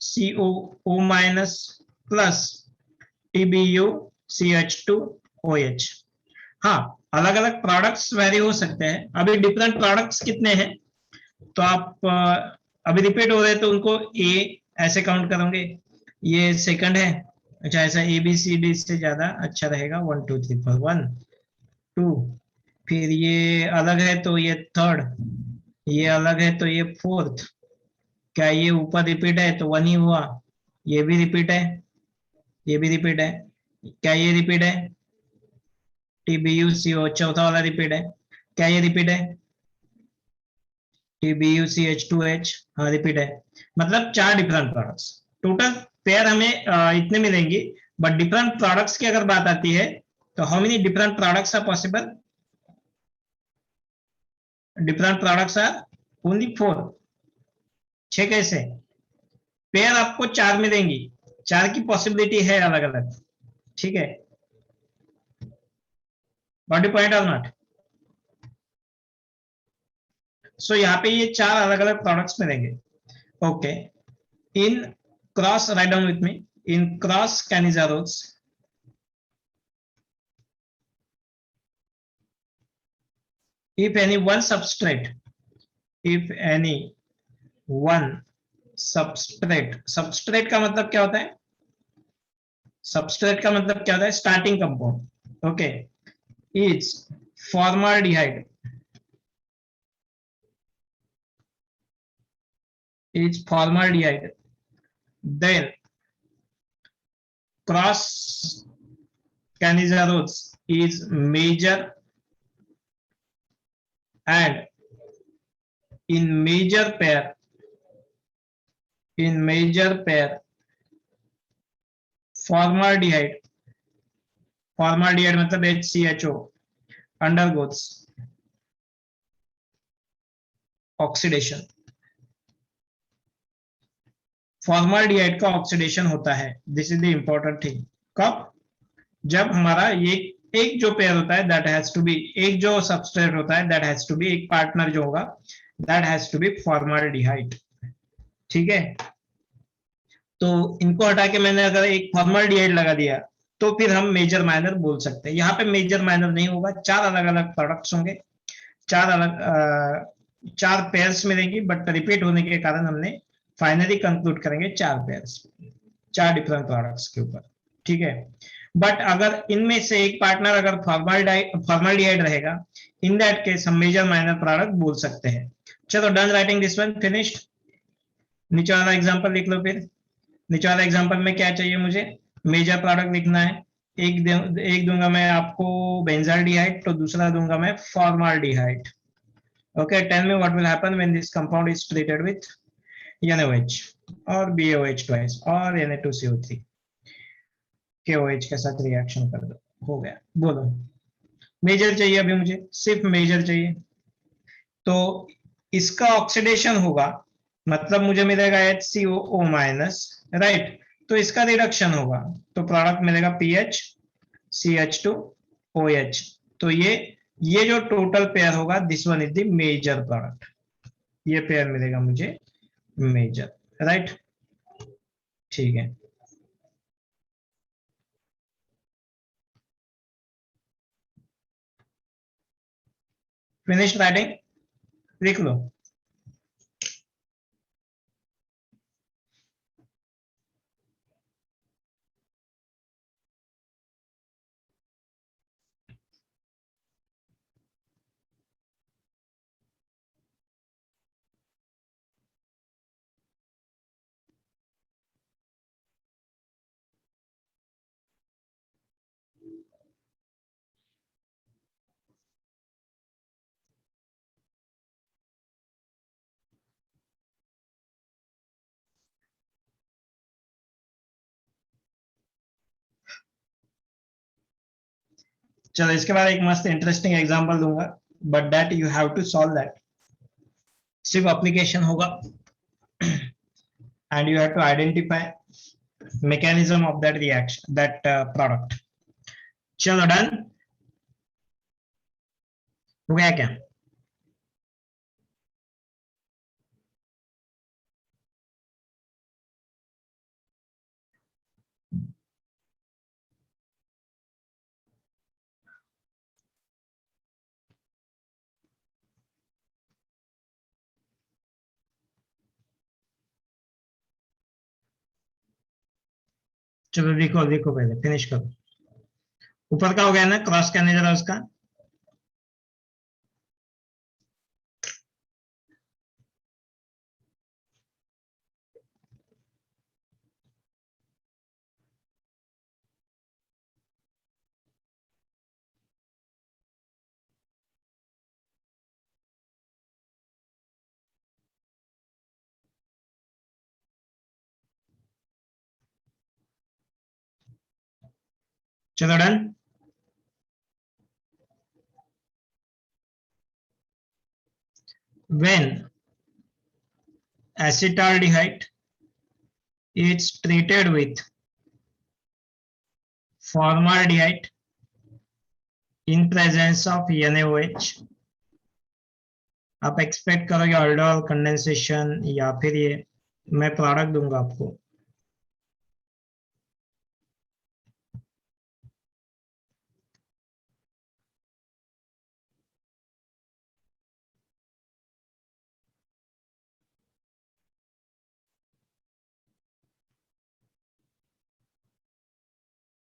CO minus plus TBU CH2OH। हाँ, अलग अलग प्रोडक्ट्स वेरी हो सकते हैं। अभी डिफरेंट प्रोडक्ट्स कितने हैं तो आप अभी रिपीट हो रहे तो उनको ए ऐसे काउंट करोगे, ये सेकंड है। अच्छा, ऐसा ABCD से ज्यादा अच्छा रहेगा। 1 2 3 4 1 2। फिर ये अलग है तो ये थर्ड, ये अलग है तो ये फोर्थ। क्या ये ऊपर रिपीट है तो 1 ही हुआ। ये भी रिपीट है, ये भी रिपीट है। क्या ये रिपीट है? TBuCO चौथा वाला रिपीट है, क्या ये रिपीट है? TBuCH2H, हाँ रिपीट है। मतलब चार डिफरेंट प्रोडक्ट्स, टोटल पेयर हमें इतने मिलेंगे, बट डिफरेंट प्रोडक्ट्स की अगर बात आती है तो how many different products are possible? Different products are only four. छह कैसे? पेयर आपको चार मिलेंगी, चार की पॉसिबिलिटी है अलग अलग, ठीक है? बॉडी पॉइंट और नॉट। सो यहाँ पे ये चार अलग अलग प्रोडक्ट्स मिलेंगे। Okay, in cross, right down with me, in cross Cannizzaro's, if any one substrate, if any one substrate, substrate का मतलब क्या होता है? सबस्ट्रेट का मतलब क्या होता है? Starting compound. Okay, is formaldehyde, is formaldehyde, then cross canizarols is major, and in major pair, in major pair formaldehyde, formaldehyde मतलब HCHO undergoes oxidation, फॉर्माल्डिहाइड का ऑक्सीडेशन होता है। This is the important thing. कब? जब हमारा ये एक जो पेयर होता है दैट हैज टू बी, एक जो सबस्ट्रेट होता है दैट हैज टू बी, एक पार्टनर जो होगा that has to be formaldehyde, ठीक है? तो इनको हटा के मैंने अगर एक फॉर्माल्डिहाइड लगा दिया तो फिर हम मेजर माइनर बोल सकते हैं। यहाँ पे मेजर माइनर नहीं होगा, चार अलग अलग प्रोडक्ट्स होंगे, चार अलग चार पेयर्स मिलेंगी, बट रिपीट होने के कारण हमने फाइनली कंक्लूड करेंगे चार पेयर्स, चार डिफरेंट प्रोडक्ट्स के ऊपर, ठीक है? बट अगर इनमें से एक पार्टनर अगर फॉर्माल्डिहाइड रहेगा, इन दैट केस हम मेजर माइनर प्रोडक्ट बोल सकते हैं। चलो done writing this one, finished. नीचे वाला एग्जांपल लिख लो फिर। नीचे वाला एग्जांपल में क्या चाहिए मुझे? मेजर प्रोडक्ट लिखना है। एक दूंगा मैं आपको बेंजाल्डिहाइड, तो दूसरा दूंगा मैं formaldehyde. Okay, tell me what will happen when this compound is treated with NaOH और BaOH ट्वाइस और Na2CO3, KOH के साथ रिएक्शन कर दो, हो गया। बोलो, मेजर चाहिए अभी मुझे, सिर्फ मेजर चाहिए। तो इसका ऑक्सीडेशन होगा, मतलब मुझे मिलेगा HCOO माइनस, राइट? तो इसका रिडक्शन होगा, तो प्रोडक्ट मिलेगा PH CH2OH। तो ये जो टोटल पेयर होगा this one is the major product, ये पेयर मिलेगा मुझे मेजर, राइट? ठीक है, फिनिश राइटिंग, लिख लो। चलो इसके बाद एक मस्त इंटरेस्टिंग एग्जांपल दूंगा, but that you have to solve that. सिर्फ एप्लीकेशन होगा and you have to identify mechanism of that reaction, that product. चलो डन, हो गया क्या? चलो लिखो लिखो, पहले फिनिश करो। ऊपर का हो गया ना, क्रॉस करने जरा उसका। चलो done. When acetaldehyde is treated with formaldehyde in presence of NaOH, आप एक्सपेक्ट करोगे ऑल्डोल कंडेंसेशन या फिर ये मैं प्रोडक्ट दूंगा आपको।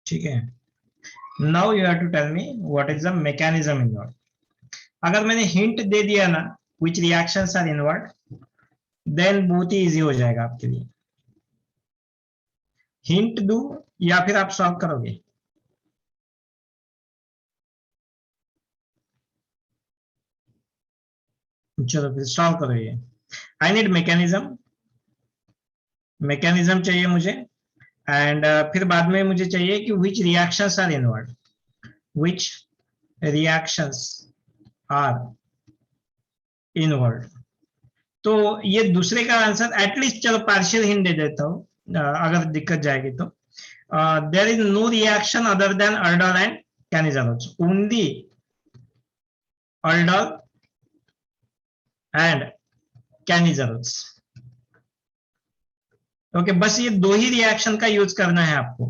ठीक है, now you have to tell me what is the mechanism involve. अगर मैंने हिंट दे दिया ना which reactions are involve, then बहुत ही इजी हो जाएगा आपके लिए। हिंट दूं या फिर आप सॉल्व करोगे? चलो फिर सॉल्व करो ये। आई नीड मैकेनिज्म, मैकेनिज्म चाहिए मुझे, एंड फिर बाद में मुझे चाहिए कि which reactions are involve, which reactions are involve. तो ये दूसरे का आंसर एटलीस्ट, चलो पार्शियल हिंट दे देता हूं अगर दिक्कत जाएगी तो। There is no reaction other than aldol and Cannizzaro's, only aldol and Cannizzaro's. Okay, बस ये दो ही रिएक्शन का यूज करना है आपको।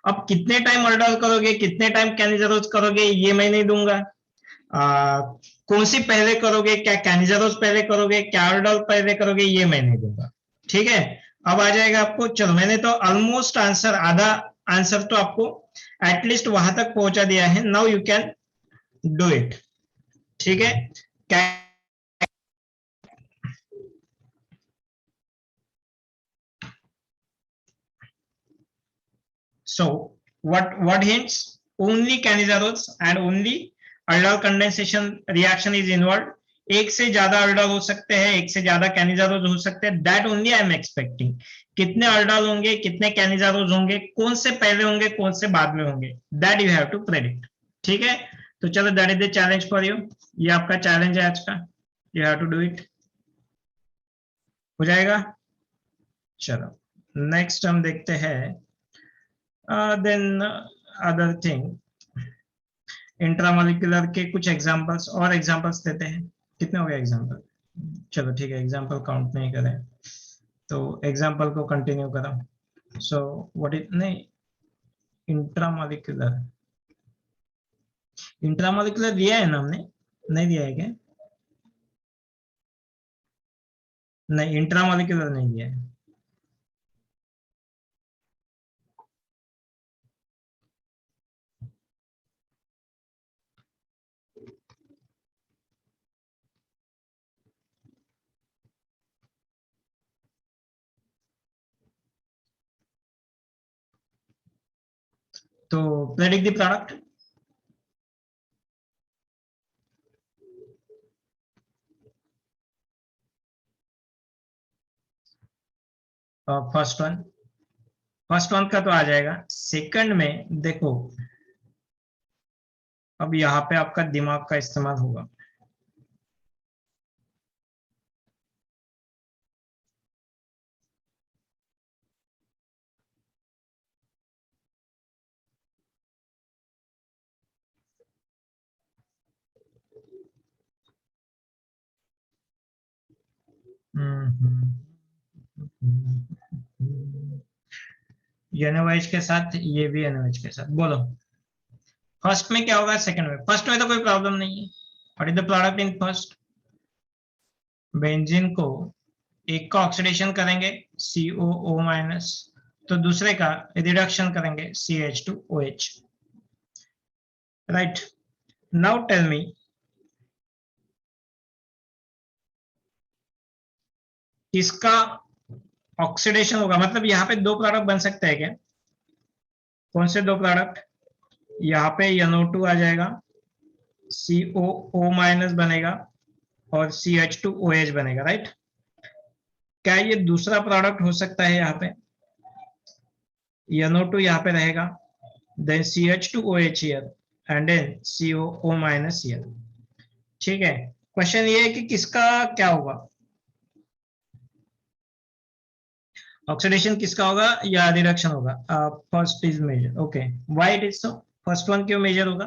अब कितने टाइम अर्डोल करोगे, कितने टाइम कैनिजारोज करोगे, ये मैं नहीं दूंगा। कौन सी पहले करोगे, क्या कैनिजारोज पहले करोगे, क्या अर्डोल पहले करोगे, ये मैं नहीं दूंगा। ठीक है, अब आ जाएगा आपको। चलो मैंने तो ऑलमोस्ट आंसर, आधा आंसर तो आपको एटलीस्ट वहां तक पहुंचा दिया है। Now you can do it. ठीक है, so what hints, only Cannizzaro's and only aldol condensation reaction is involve. एक से ज्यादा अर्डोल हो सकते हैं, एक से ज्यादा कैनिजारोज हो सकते हैं, that only I am expecting. कितने अर्डोल होंगे, कितने कैनिजारोज होंगे, कौन से पहले होंगे, कौन से बाद में होंगे, that you have to predict. ठीक है, तो चलो that is the challenge for you. ये आपका चैलेंज है आज का, you have to do it. हो जाएगा? चलो नेक्स्ट हम देखते हैं देन अदर थिंग, इंट्रामोलिकुलर के कुछ एग्जांपल्स और एग्जांपल्स देते हैं। कितने हो गए एग्जांपल? चलो ठीक है, एग्जांपल काउंट नहीं करें तो एग्जांपल को कंटिन्यू करो। सो व्हाट इज, नहीं इंट्रामोलिकुलर, इंट्रामोलिकुलर दिया है ना हमने, नहीं दिया है क्या? नहीं, इंट्रामोलिकुलर नहीं दिया है। तो predict the product. First one, first one का तो आ जाएगा। सेकंड में देखो, अब यहाँ पे आपका दिमाग का इस्तेमाल होगा। एनओएच के साथ, ये भी एनओएच के साथ, बोलो फर्स्ट में क्या होगा, सेकंड में? फर्स्ट में तो कोई प्रॉब्लम नहीं है। What is the product in first? Benzene को एक का ऑक्सीडेशन करेंगे COO माइनस, तो दूसरे का रिडक्शन करेंगे CH2OH। Right, now tell me, इसका ऑक्सीडेशन होगा, मतलब यहाँ पे दो प्रोडक्ट बन सकते हैं क्या? कौन से दो प्रोडक्ट? यहाँ पे NO2 आ जाएगा, COO माइनस बनेगा और CH2OH बनेगा। राइट, क्या ये दूसरा प्रोडक्ट हो सकता है? यहाँ पे NO2 यहाँ पे रहेगा then CH2OH here and then COO minus here। ठीक है, क्वेश्चन ये है कि किसका क्या होगा, ऑक्सीडेशन किसका होगा या रिडक्शन होगा। First is major, okay, why it is so, first one क्यों मेजर होगा।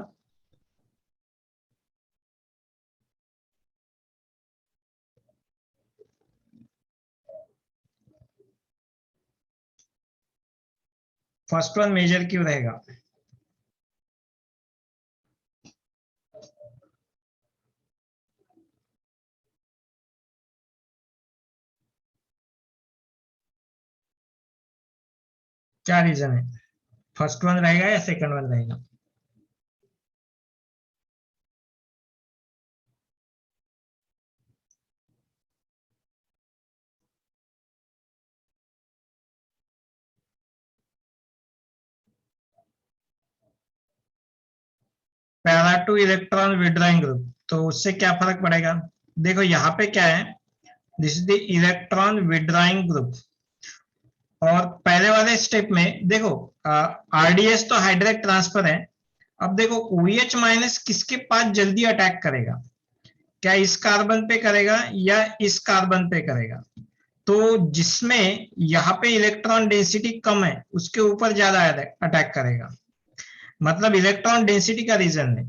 फर्स्ट वन मेजर क्यों रहेगा। क्या रीजन है, फर्स्ट वन रहेगा या सेकंड वन रहेगा। Para to electron withdrawing group, तो उससे क्या फर्क पड़ेगा। देखो यहाँ पे क्या है, this is the electron withdrawing group, और पहले वाले स्टेप में देखो आरडीएस तो हाइड्रेट ट्रांसफर है। अब देखो OH माइनस किसके पास जल्दी अटैक करेगा, क्या इस कार्बन पे करेगा या इस कार्बन पे करेगा। तो जिसमें यहाँ पे इलेक्ट्रॉन डेंसिटी कम है उसके ऊपर ज्यादा अटैक करेगा, मतलब इलेक्ट्रॉन डेंसिटी का रीजन है।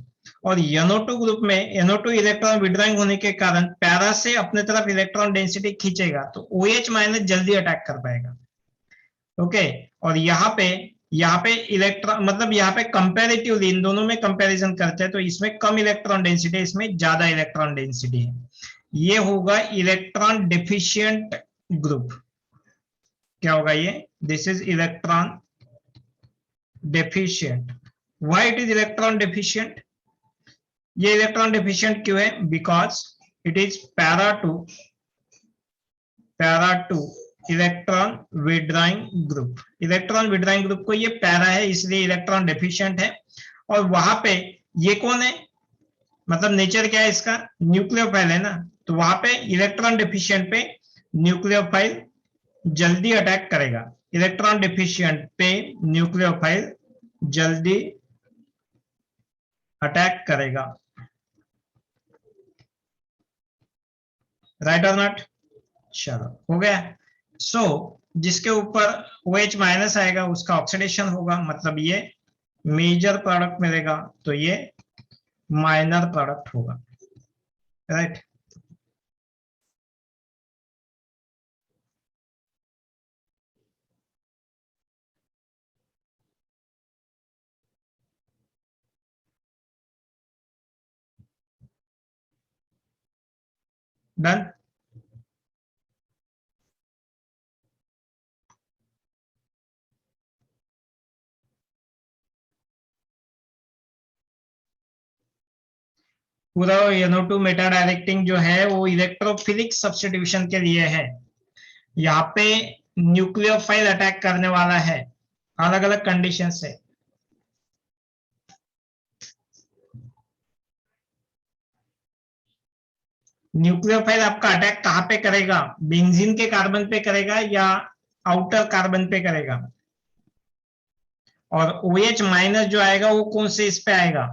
और NO2 ग्रुप में NO2 इलेक्ट्रॉन विड्रॉइंग होने के कारण पैरा से अपने तरफ इलेक्ट्रॉन डेंसिटी खींचेगा, तो OH माइनस जल्दी अटैक कर पाएगा। ओके, और यहाँ पे इलेक्ट्रॉन, मतलब यहाँ पे कंपेरेटिवली इन दोनों में कंपैरिजन करते हैं तो इसमें कम इलेक्ट्रॉन डेंसिटी है, इसमें ज्यादा इलेक्ट्रॉन डेंसिटी है। ये होगा इलेक्ट्रॉन डेफिशिएंट ग्रुप। क्या होगा ये, this is electron deficient. Why it is electron deficient, ये इलेक्ट्रॉन डेफिशिएंट क्यों है, because it is para to electron withdrawing group. Electron withdrawing group को ये पैरा है इसलिए इलेक्ट्रॉन डेफिशिएंट है। और वहां पे ये कौन है, मतलब नेचर क्या है इसका, न्यूक्लियोफाइल है ना, तो वहां पे इलेक्ट्रॉन डेफिशिएंट पे न्यूक्लियोफाइल जल्दी अटैक करेगा, इलेक्ट्रॉन डेफिशिएंट पे न्यूक्लियोफाइल जल्दी अटैक करेगा। राइट और नॉट, चलो हो गया। सो जिसके ऊपर OH माइनस आएगा उसका ऑक्सीडेशन होगा, मतलब ये मेजर प्रोडक्ट मिलेगा, तो ये माइनर प्रोडक्ट होगा। Right, done. पूरा NO2 मेटा डायरेक्टिंग जो है वो इलेक्ट्रोफिलिक सब्स्टिट्यूशन के लिए है। यहाँ पे न्यूक्लियोफाइल अटैक करने वाला है अलग अलग कंडीशन से। न्यूक्लियोफाइल आपका अटैक कहाँ पे करेगा, बेंजीन के कार्बन पे करेगा या आउटर कार्बन पे करेगा। और OH माइनस जो आएगा वो कौन से इस पे आएगा,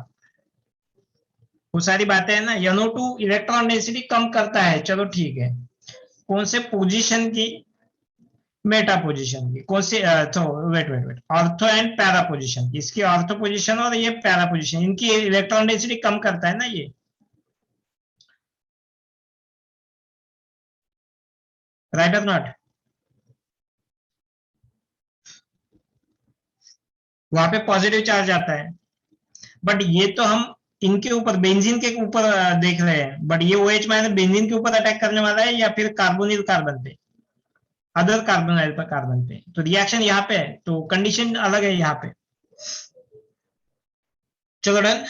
वो सारी बातें है ना। NO2 इलेक्ट्रॉन डेंसिटी कम करता है, चलो ठीक है, कौन से पोजीशन की, मेटा पोजीशन की, कौन सी तो wait wait wait ortho and para position की, इसकी ऑर्थो पोजीशन और ये पैरा पोजीशन, इनकी इलेक्ट्रॉन डेंसिटी कम करता है ना ये। राइट और नॉट, वहां पे पॉजिटिव चार्ज आता है, बट ये तो हम इनके ऊपर बेंजीन के ऊपर देख रहे हैं, बट ये OH माइनस बेंजीन के ऊपर अटैक करने वाला है या फिर कार्बोनिल कार्बन पे, अदर कार्बोनाइल पर कार्बन पे, तो रिएक्शन यहाँ पे है, तो कंडीशन अलग है यहाँ पे। चलो done.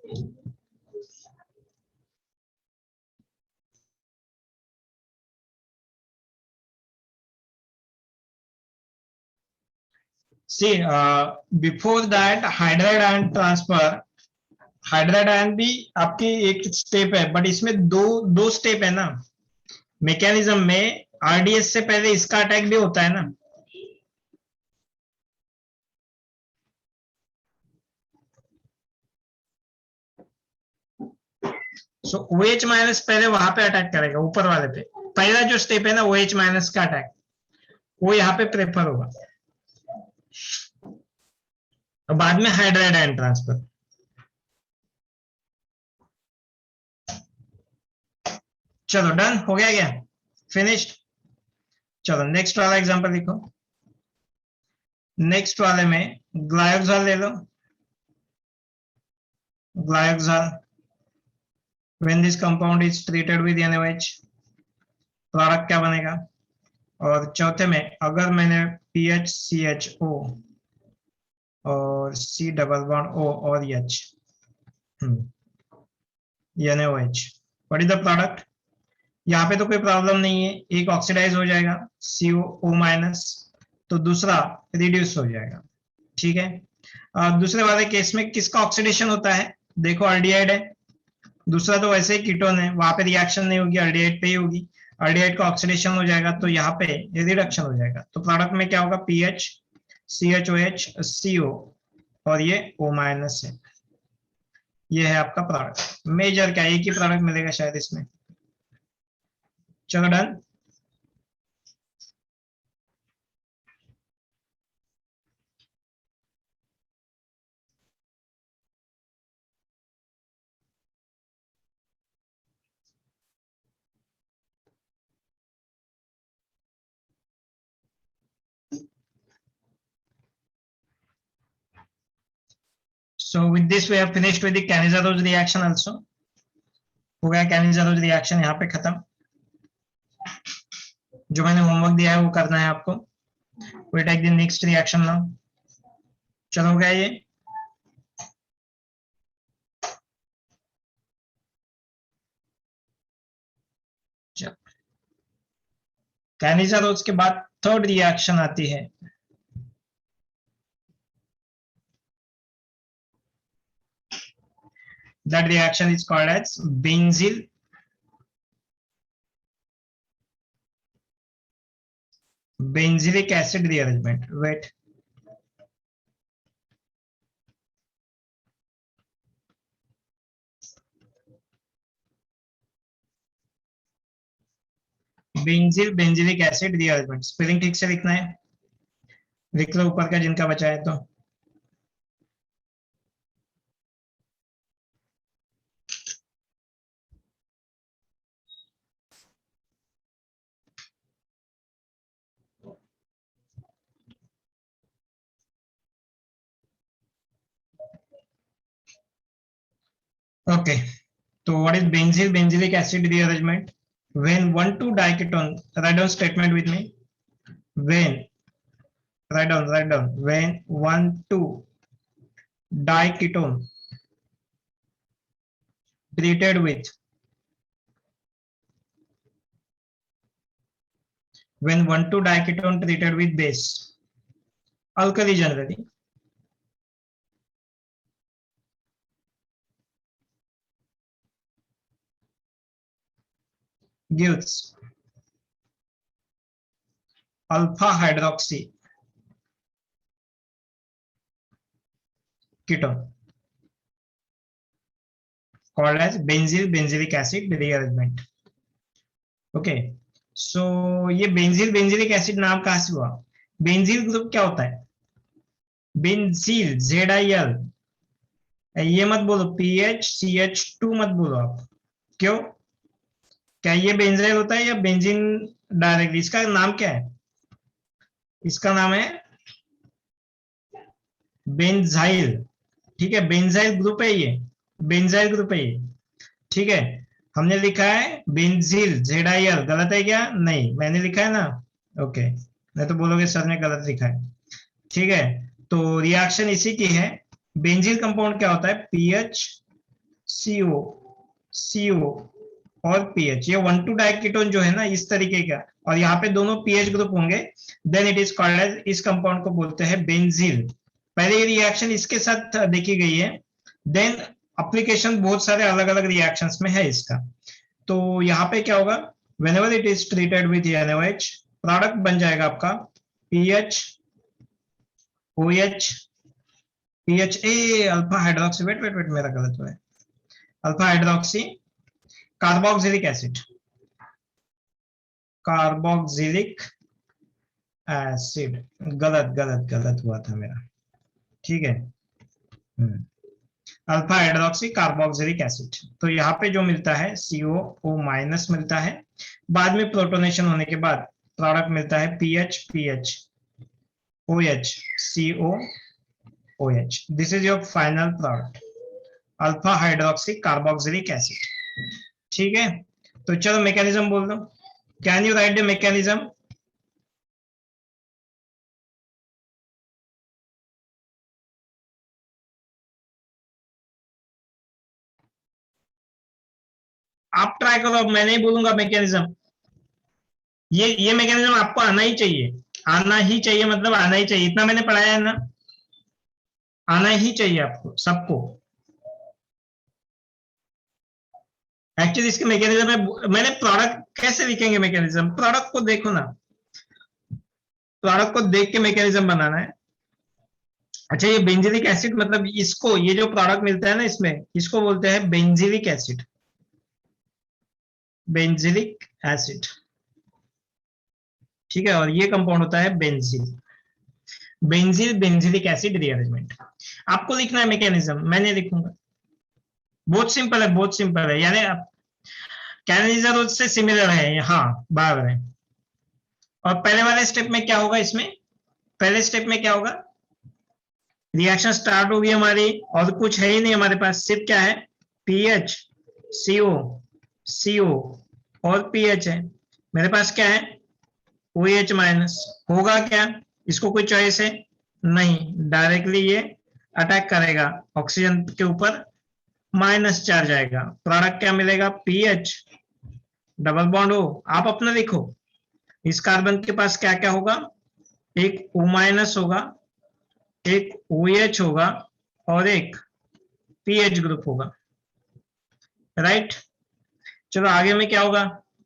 See, before that hydride ion transfer, hydride ion भी आपकी एक स्टेप है, बट इसमें दो स्टेप है ना मैकेनिज्म में। आरडीएस से पहले इसका अटैक भी होता है ना। सो OH माइनस पहले वहां पे अटैक करेगा, ऊपर वाले पे। पहला जो स्टेप है ना OH माइनस का अटैक, वो यहाँ पे प्रेफर होगा, और बाद में हाइड्राइड आयन ट्रांसफर। चलो डन हो गया क्या, फिनिश्ड। चलो नेक्स्ट वाला एग्जांपल लिखो। नेक्स्ट वाले में ग्लायोक्साल ले लो, ग्लायोक्साल। when this compound is treated with NaOH, product क्या बनेगा। और चौथे में अगर मैंने PHCHO और C डबल बॉन्ड O और H, NaOH, what is the product. यहाँ पे तो कोई प्रॉब्लम नहीं है, एक ऑक्सीडाइज हो जाएगा CO माइनस, तो दूसरा रिड्यूस हो जाएगा, ठीक है। दूसरे वाले केस में किसका ऑक्सीडेशन होता है, देखो अल्डिहाइड है, दूसरा तो वैसे ही कीटोन है, वहां पे रिएक्शन नहीं होगी, अल्डिहाइड पे ही होगी। अल्डिहाइड का ऑक्सीडेशन हो जाएगा तो यहाँ पे रिडक्शन हो जाएगा, तो प्रोडक्ट में क्या होगा, PH CHOH CO, और ये O माइनस है। ये है आपका प्रोडक्ट। मेजर क्या, एक ही प्रोडक्ट मिलेगा शायद इसमें। चलो done. So with this we have finished with the Cannizzaro reaction also. हो गया Cannizzaro reaction यहाँ पे खत्म। जो मैंने होमवर्क दिया है वो करना है आपको। We take the next reaction now. चलो हो गया ये। Cannizzaro के बाद थर्ड रिएक्शन आती है, that reaction is called as benzylic acid rearrangement. Wait, benzylic acid rearrangement, spelling ठीक से लिखना है, लिख लो ऊपर का जिनका बचा है तो। Okay, so what is benzylic acid rearrangement? When 1,2-diketone, write down statement with me. When, write down, when 1,2-diketone treated with, when 1,2-diketone treated with base, alkali generally, gives alpha hydroxy ketone called as benzylic acid rearrangement. Okay, so ये benzylic acid नाम कहां से हुआ। बेंजील group क्या होता है, बेंजील ZIL, ये मत बोलो PHCH2 मत बोलो आप, क्यों, क्या ये बेंजाइल होता है या बेंजीन डायरेक्टली, इसका नाम क्या है, इसका नाम है बेंजाइल, ठीक है, बेंजाइल ग्रुप है ये, बेंजाइल ग्रुप है ये, ठीक है। हमने लिखा है बेंजील ZIL, गलत है क्या, नहीं मैंने लिखा है ना, ओके, नहीं तो बोलोगे सर ने गलत लिखा है, ठीक है। तो रिएक्शन इसी की है। बेंजील कंपाउंड क्या होता है, PH CO, CO और पीएच, ये 1,2 डाइकीटोन जो है ना इस तरीके का, और यहाँ पे दोनों पीएच ग्रुप होंगे, then it is called as, इस कंपाउंड को बोलते हैं बेंजील। पहले ये रिएक्शन इसके साथ देखी गई है, देन एप्लीकेशन बहुत सारे अलग अलग रिएक्शंस में है इसका। तो यहाँ पे क्या होगा, whenever it is treated with NaOH, product बन जाएगा आपका PH OH PH a alpha hydroxy, wait wait wait मेरा गलत हुआ है, alpha hydroxy carboxylic acid, carboxylic acid, गलत गलत गलत हुआ था मेरा, ठीक है। अल्फा हाइड्रोक्सी कार्बोक्सिलिक एसिड, तो यहाँ पे जो मिलता है COO माइनस मिलता है, बाद में प्रोटोनेशन होने के बाद प्रोडक्ट मिलता है PH PH OH COOH, this is your final product, alpha hydroxy carboxylic acid, ठीक है। तो चलो मैकेनिज्म बोल दो, can you right the mechanism? आप ट्राई करो, अब मैं नहीं बोलूंगा मैकेनिज्म, ये मैकेनिज्म आपको आना ही चाहिए, आना ही चाहिए, मतलब आना ही चाहिए, इतना मैंने पढ़ाया है ना, आना ही चाहिए आपको सबको। एक्चुअली इसके मैकेनिज्म में मैंने प्रोडक्ट कैसे लिखेंगे मैकेनिज्म, प्रोडक्ट को देखो ना, प्रोडक्ट को देख के मैकेनिज्म बनाना है। अच्छा, ये बेंजिलिक एसिड, मतलब इसको, ये जो प्रोडक्ट मिलता है ना इसमें, इसको बोलते हैं बेंजिलिक एसिड, बेंजिलिक एसिड, ठीक है। और ये कंपाउंड होता है बेंजीन, बेंजील बेंजिलिक एसिड रीअरेंजमेंट। आपको लिखना है मैकेनिज्म, मैं नहीं लिखूंगा, बहुत सिंपल है, बहुत सिंपल है, यानी कैनलिजर से सिमिलर है, हाँ बराबर है। और पहले वाले स्टेप में क्या होगा, इसमें पहले स्टेप में क्या होगा, रिएक्शन स्टार्ट होगी हमारी, और कुछ है ही नहीं हमारे पास, सिर्फ क्या है, पीएच सीओ सीओ और पीएच है, मेरे पास क्या है OH माइनस, होगा क्या, इसको कोई चॉइस है नहीं, डायरेक्टली ये अटैक करेगा ऑक्सीजन के ऊपर, माइनस चार्ज आएगा, प्रोडक्ट क्या मिलेगा, पीएच डबल बॉन्ड हो, आप अपना लिखो, इस कार्बन के पास क्या क्या होगा, एक O माइनस होगा, एक OH होगा, और एक पीएच ग्रुप होगा, राइट। चलो आगे में क्या होगा,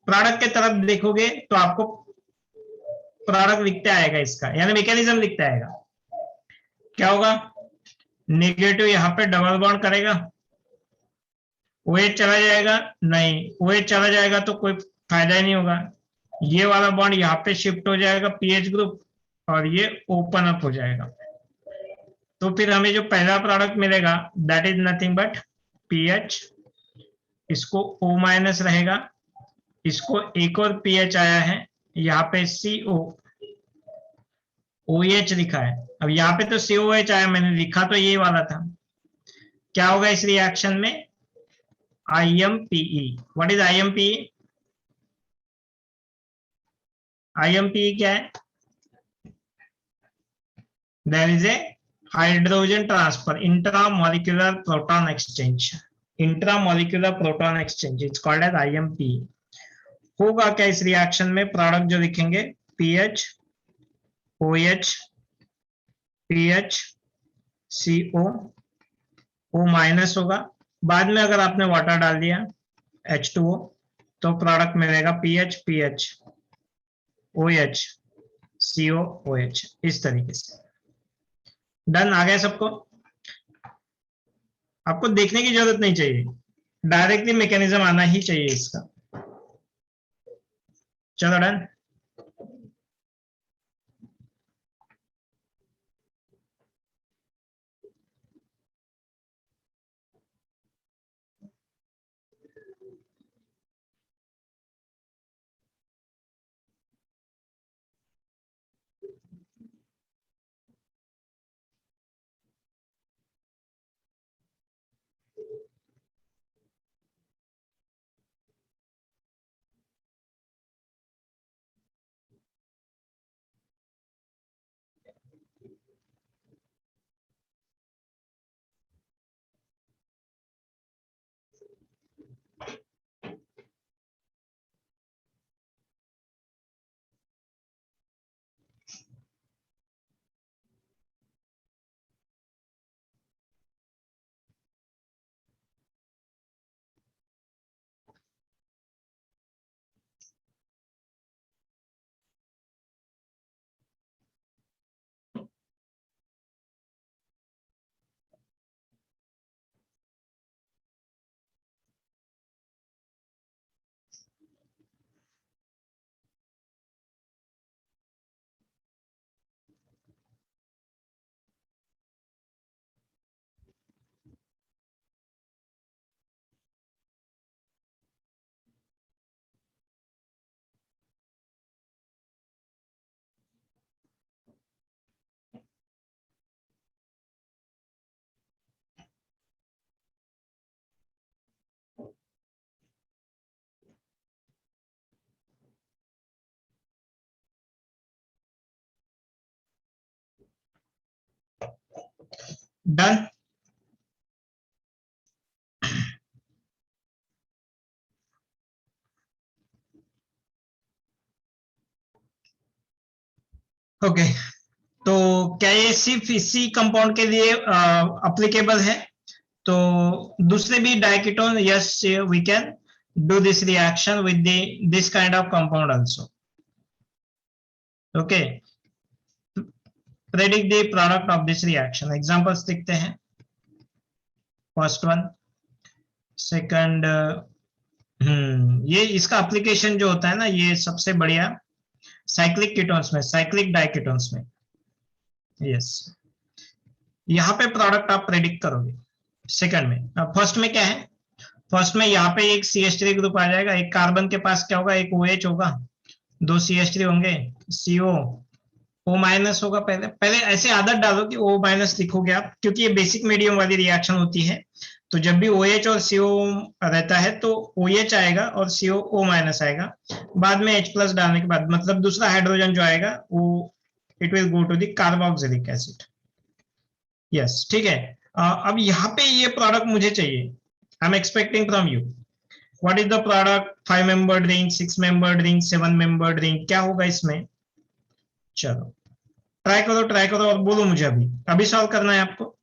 प्रोडक्ट के तरफ देखोगे तो आपको प्रोडक्ट लिखते आएगा इसका, यानी मैकेनिज्म लिखते आएगा, क्या होगा, नेगेटिव यहाँ पे डबल बॉन्ड करेगा, OH चला जाएगा, नहीं OH चला जाएगा तो कोई फायदा ही नहीं होगा, ये वाला बॉन्ड यहाँ पे शिफ्ट हो जाएगा पीएच ग्रुप, और ये ओपन अप हो जाएगा, तो फिर हमें जो पहला प्रोडक्ट मिलेगा that is nothing but pH, इसको O माइनस रहेगा, इसको एक और पीएच आया है, यहाँ पे CO OH लिखा है, अब यहाँ पे तो COH आया, मैंने लिखा तो ये वाला था, क्या होगा इस रिएक्शन में, IMPE, what is IMPE, IMPE क्या है, there is a hydrogen transfer, intramolecular proton exchange, intramolecular proton exchange, it's called as IMPE। होगा क्या इस रिएक्शन में, प्रोडक्ट जो लिखेंगे PH OH PH CO O minus होगा, बाद में अगर आपने वाटर डाल दिया H2O, तो प्रोडक्ट मिलेगा pH pH OH CO OH, इस तरीके से। डन, आ गया सबको, आपको देखने की जरूरत नहीं चाहिए, डायरेक्टली मैकेनिज्म आना ही चाहिए इसका। चलो डन। डन। ओके, तो क्या ये सिर्फ इसी कंपाउंड के लिए अप्लीकेबल है? तो दूसरे भी diketone, yes we can do this reaction with this kind of compound also. Okay, predict the product of this reaction. Examples देखते हैं। फर्स्ट वन, सेकंड, ये इसका एप्लीकेशन जो होता है ना, ये सबसे बढ़िया साइक्लिक कीटोन्स में, साइक्लिक डाइकेटोन्स में। यस, यहाँ पे प्रोडक्ट आप प्रेडिक्ट करोगे सेकंड में। फर्स्ट में क्या है? फर्स्ट में यहाँ पे एक CH3 ग्रुप आ जाएगा, एक कार्बन के पास क्या होगा, एक OH होगा, दो CH3 होंगे, CO, O माइनस होगा। पहले पहले ऐसे आदत डालो कि O माइनस लिखोगे आप, क्योंकि ये बेसिक मीडियम वाली रिएक्शन होती है। तो जब भी OH और CO रहता है तो OH आएगा और CO O माइनस आएगा, बाद में H प्लस डालने के बाद, मतलब दूसरा हाइड्रोजन जो आएगा वो it will go to the carboxylic acid. Yes, ठीक है। अब यहाँ पे ये प्रोडक्ट मुझे चाहिए। I am expecting from you, what is the product? 5 membered ring, 6 membered ring, 7 membered ring, क्या होगा इसमें? चलो ट्राई करो और बोलो मुझे। अभी अभी सॉल्व करना है आपको।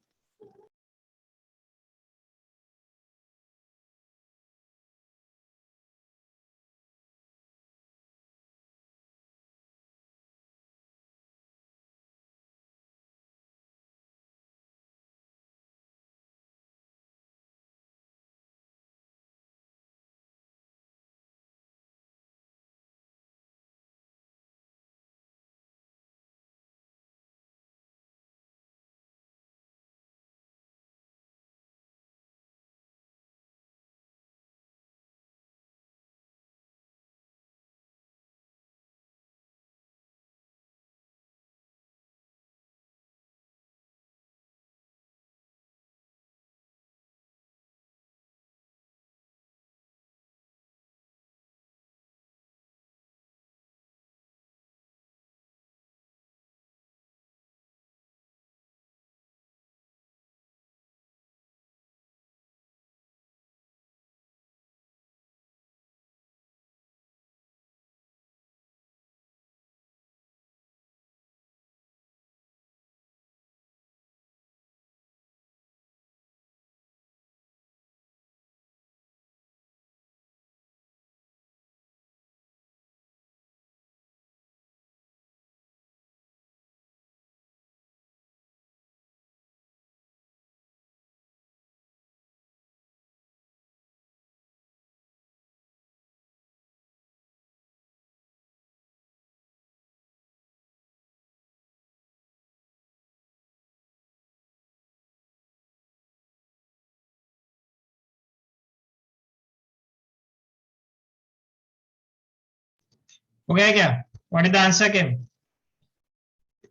हो गया क्या? व्हाट इज द आंसर के?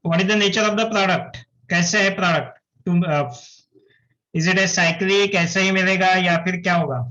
What is the nature of the product? कैसे है प्रोडक्ट? तुम इज इट ए साइक्लिक, ऐसे ही मिलेगा या फिर क्या होगा?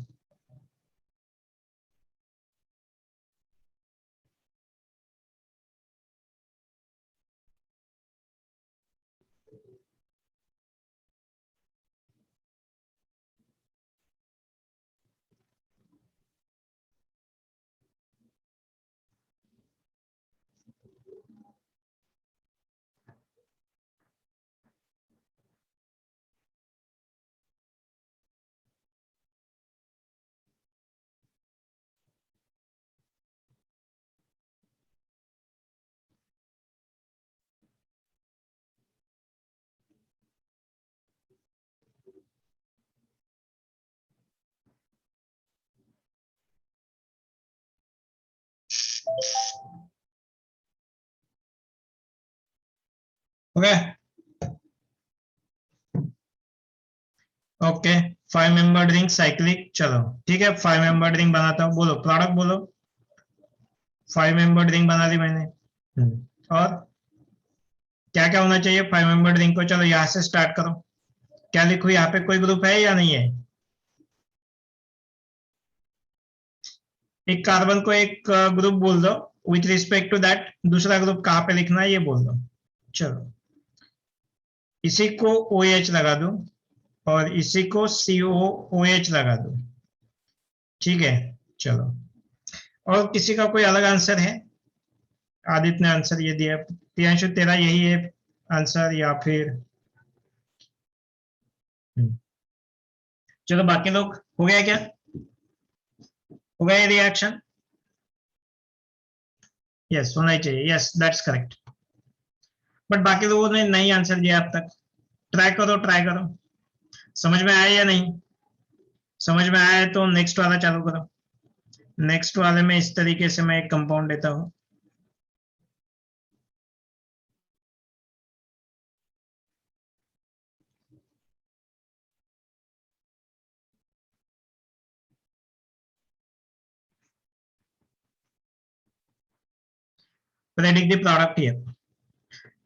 हो गया? ओके, 5 मेंबर रिंग साइक्लिक, चलो ठीक है, 5 मेंबर रिंग बनाता हूँ। बोलो प्रोडक्ट बोलो। 5 मेंबर रिंग बना दी मैंने। और क्या क्या होना चाहिए 5 मेंबर रिंग को? चलो यहाँ से स्टार्ट करो। क्या लिखूं यहाँ पे? कोई ग्रुप है या नहीं है? एक कार्बन को एक ग्रुप बोल दो, विथ रिस्पेक्ट टू दैट दूसरा ग्रुप कहाँ पे लिखना है ये बोल दो। चलो इसी को OH लगा दूं और इसी को COOH लगा दूं। ठीक है, चलो। और किसी का कोई अलग आंसर है? आदित्य ने आंसर ये दिया, प्रियांशु तेरा यही है आंसर या फिर? हम्म, चलो बाकी लोग, हो गया क्या? हो गया ये रिएक्शन? यस, होना ही चाहिए, यस दैट्स करेक्ट। बट बाकी लोगों ने नहीं आंसर दिया अब तक। ट्राई करो, ट्राई करो। समझ में आया या नहीं? समझ में आया है तो नेक्स्ट वाला चालू करो। नेक्स्ट वाले में इस तरीके से मैं एक कंपाउंड लेता हूँ। Predict the product here.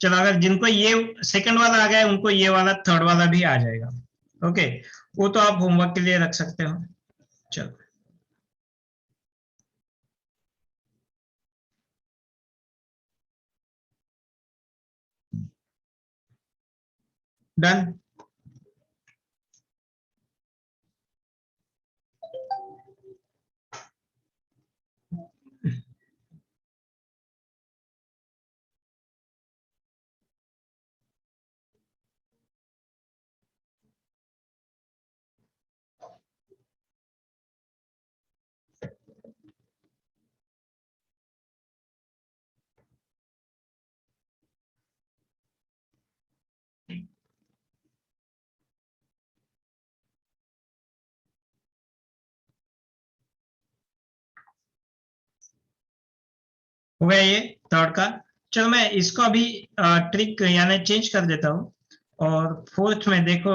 चलो, अगर जिनको ये सेकंड वाला आ गया है उनको ये वाला थर्ड वाला भी आ जाएगा। ओके, वो तो आप होमवर्क के लिए रख सकते हो। चलो, डन। हो गया ये थर्ड का। चलो मैं इसको अभी ट्रिक यानी चेंज कर देता हूँ। और फोर्थ में देखो,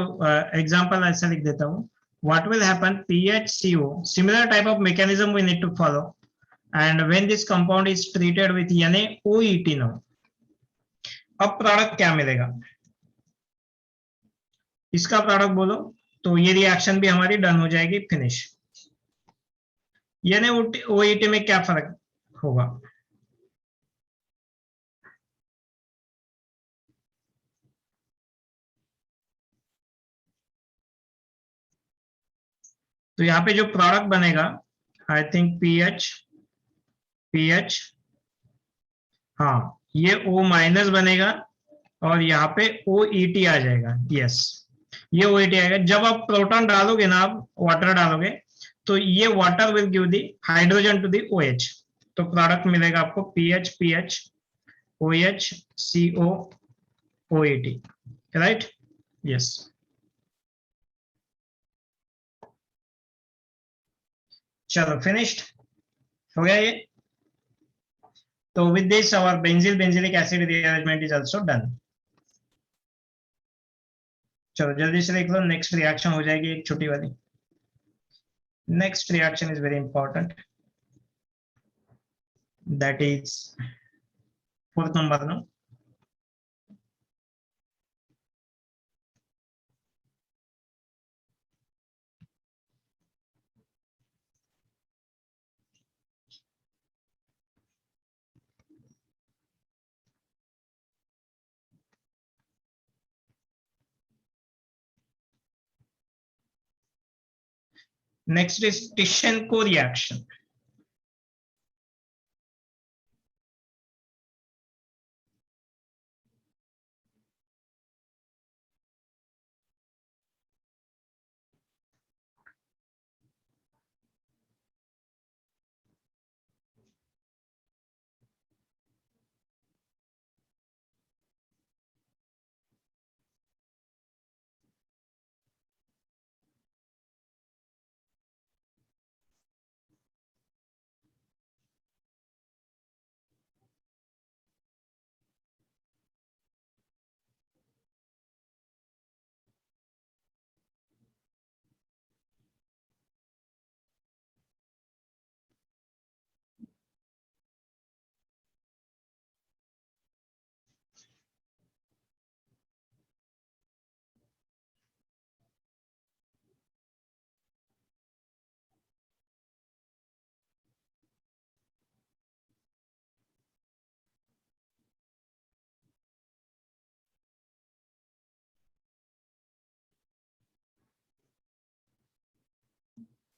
एग्जांपल ऐसा लिख देता हूँ। What will happen, PHCO similar type of mechanism we need to follow and when this compound is treated with यानी OET नाउ। अब प्रोडक्ट क्या मिलेगा? इसका प्रोडक्ट बोलो, तो ये रिएक्शन भी हमारी डन हो जाएगी, फिनिश। यानी OET में क्या फर्क होगा? तो यहाँ पे जो प्रोडक्ट बनेगा, आई थिंक पीएच, हाँ, ये O माइनस बनेगा और यहाँ पे OET आ जाएगा। यस, ये OET आएगा। जब आप प्रोटॉन डालोगे ना, आप वाटर डालोगे, तो ये water will give the hydrogen to the OH। तो प्रोडक्ट मिलेगा आपको PH OH CO OET, right? Yes, चलो फिनिश्ड। हो गया ये। तो with this our benzilic acid rearrangement is also done. चलो जल्दी से देख लो, नेक्स्ट रिएक्शन हो जाएगी एक छोटी वाली। Next reaction is very important, that is fourth number no. Next is Tishchenko reaction.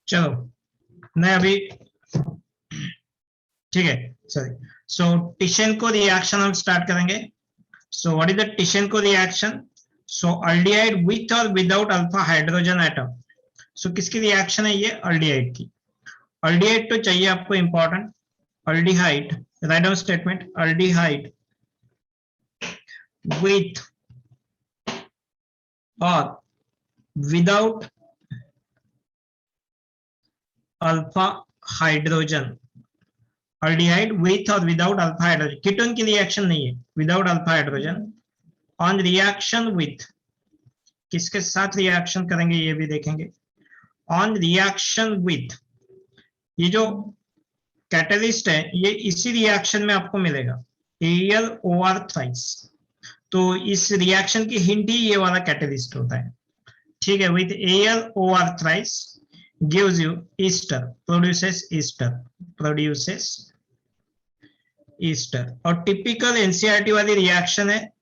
चलो मैं अभी, ठीक है सॉरी। सो टिशेनको रिएक्शन हम स्टार्ट करेंगे। So what is the Tishchenko reaction? So aldehyde with और without alpha hydrogen atom. So किसकी reaction है ये? अल्डिहाइड की। अल्डिहाइड तो चाहिए आपको important. Aldehyde, write down statement, aldehyde with or without alpha hydrogen. Aldehyde with और विदाउट अल्फा हाइड्रोजन, कीटोन की रिएक्शन नहीं है, without alpha hydrogen. On reaction with, किसके साथ रिएक्शन करेंगे ये भी देखेंगे। ऑन रिएक्शन विथ, ये जो कैटलिस्ट है ये इसी रिएक्शन में आपको मिलेगा, AlOR थ्राइस। तो इस रिएक्शन की हिंट ही ये वाला कैटलिस्ट होता है, ठीक है। With AlOR thrice gives you ester, produces ester। और टिपिकल एनसीईआरटी वाली रिएक्शन है।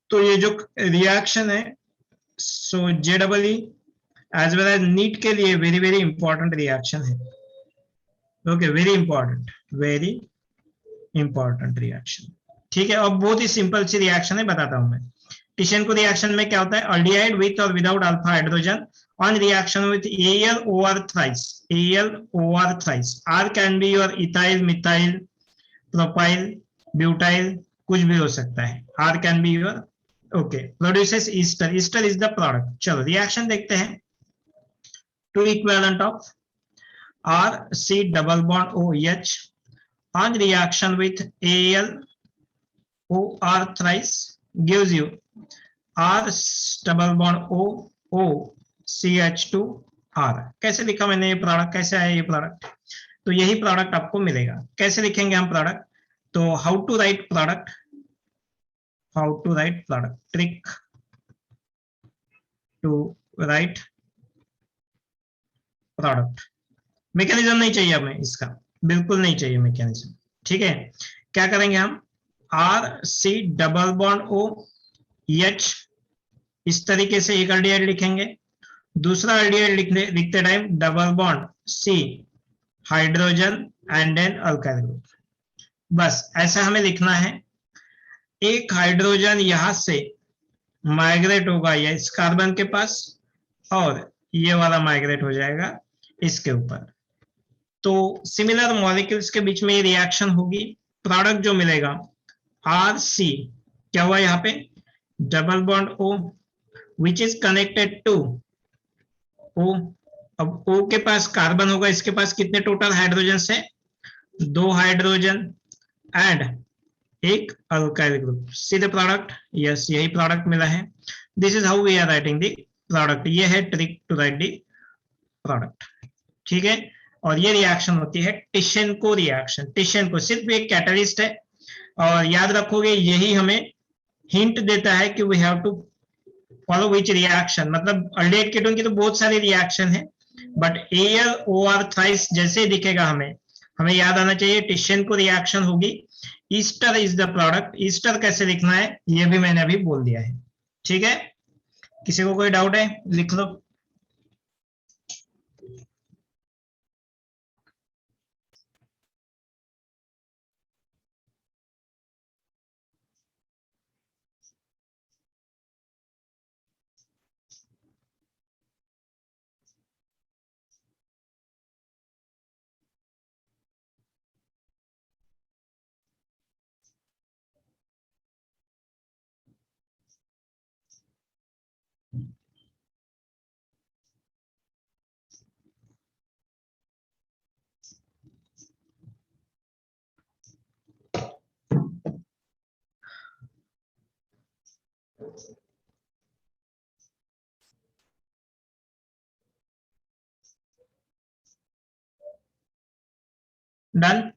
तो ये जो रिएक्शन है, so JEE as well as NEET के लिए वेरी वेरी इंपॉर्टेंट रिएक्शन है। ओके, वेरी इंपॉर्टेंट रिएक्शन, ठीक है। और बहुत ही सिंपल सी रिएक्शन है, बताता हूं मैं। टिशेनको रिएक्शन में क्या होता है? अल्डिहाइड विथ और without alpha hydrogen on reaction with AlOR thrice, AlOR thrice। R can be your ethyl, methyl, propyl, butyl, कुछ भी हो सकता है। R can be your, okay. Produces ester, ester is the product. चलो reaction देखते हैं। Two equivalent of RC double bond OH on reaction with AlOR thrice gives you R double bond O CH2R। कैसे लिखा मैंने ये product, कैसे आया ये प्रोडक्ट? तो यही प्रोडक्ट आपको मिलेगा। कैसे लिखेंगे हम प्रोडक्ट? तो how to write product, trick to write product. Mechanism नहीं चाहिए हमें इसका, बिल्कुल नहीं चाहिए मैकेनिज्म, ठीक है। क्या करेंगे हम? RC डबल बॉन्ड OH, इस तरीके से एक अल्डिहाइड लिखेंगे। दूसरा अल्डिहाइड लिखते time double bond C hydrogen and then alkyl group. बस ऐसा हमें लिखना है। एक हाइड्रोजन यहां से माइग्रेट होगा या इस कार्बन के पास, और ये वाला माइग्रेट हो जाएगा इसके ऊपर। तो सिमिलर मॉलिक्यूल्स के बीच में ये रिएक्शन होगी। प्रोडक्ट जो मिलेगा RC, क्या हुआ यहाँ पे? Double bond O which is connected to O। अब O के पास कार्बन होगा, इसके पास कितने टोटल हाइड्रोजन है? 2 हाइड्रोजन एंड एक alkyl group. See the product, yes यही प्रोडक्ट मिला है। This is how we are writing the product. ये है trick to write the product, ठीक है। और ये रिएक्शन होती है टिशेनको रिएक्शन। टिशेनको सिर्फ एक कैटलिस्ट है, और याद रखोगे यही हमें हिंट देता है कि we have to follow which reaction. मतलब अल्डिहाइड कीटोन की तो बहुत सारी रिएक्शन है, बट AlOR थ्राइस जैसे ही दिखेगा हमें हमें याद आना चाहिए टिशेनको रिएक्शन होगी। Easter is the product. Easter कैसे लिखना है ये भी मैंने अभी बोल दिया है, ठीक है। किसी को कोई डाउट है? लिख लो। डन।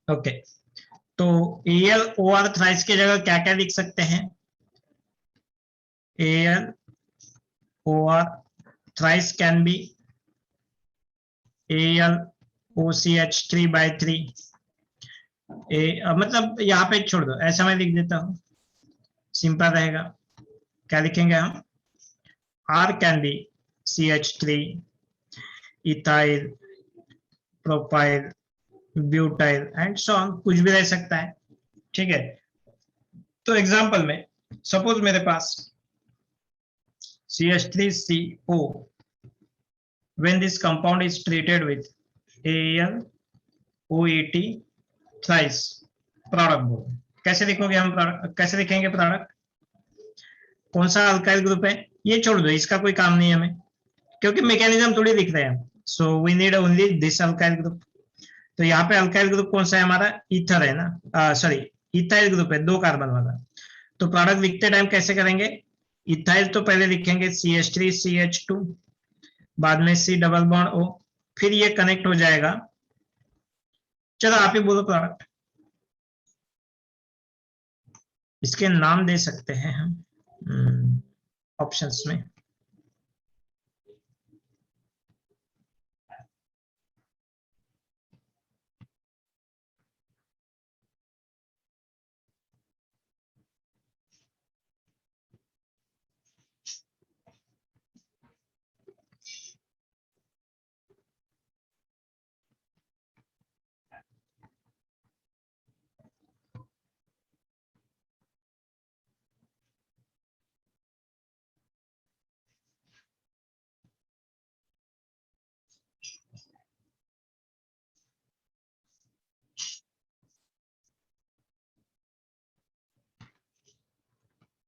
ओके, तो AlOR थ्राइस की जगह क्या क्या लिख सकते हैं? AlOR thrice can be OCH3/3 मतलब यहाँ पे छोड़ दो, ऐसा मैं लिख देता हूँ, सिंपल रहेगा। क्या लिखेंगे हम? R can B CH3 ethyl propyl butyl and so on, कुछ भी रह सकता है। ठीक है, तो एग्जांपल में सपोज मेरे पास CH3CO, when this compound is treated with AlOET thrice, product बोल, कैसे लिखोगे हम प्रोडक्ट, कैसे लिखेंगे प्रोडक्ट? कौन सा अल्काइल ग्रुप है ये छोड़ दो, इसका कोई काम नहीं है हमें, क्योंकि मैकेनिज्म थोड़ी लिख रहे हैं। So we need only this alkyl group. तो यहाँ पे अल्काइल ग्रुप कौन सा है हमारा? ईथर है ना, सॉरी इथाइल ग्रुप है, 2 कार्बन वाला। तो प्रोडक्ट लिखते टाइम कैसे करेंगे? इथाइल तो पहले लिखेंगे CH3CH2, बाद में C डबल बॉन्ड O, फिर ये कनेक्ट हो जाएगा। चलो आप ही बोलो प्रोडक्ट, इसके नाम दे सकते हैं हम ऑप्शंस में।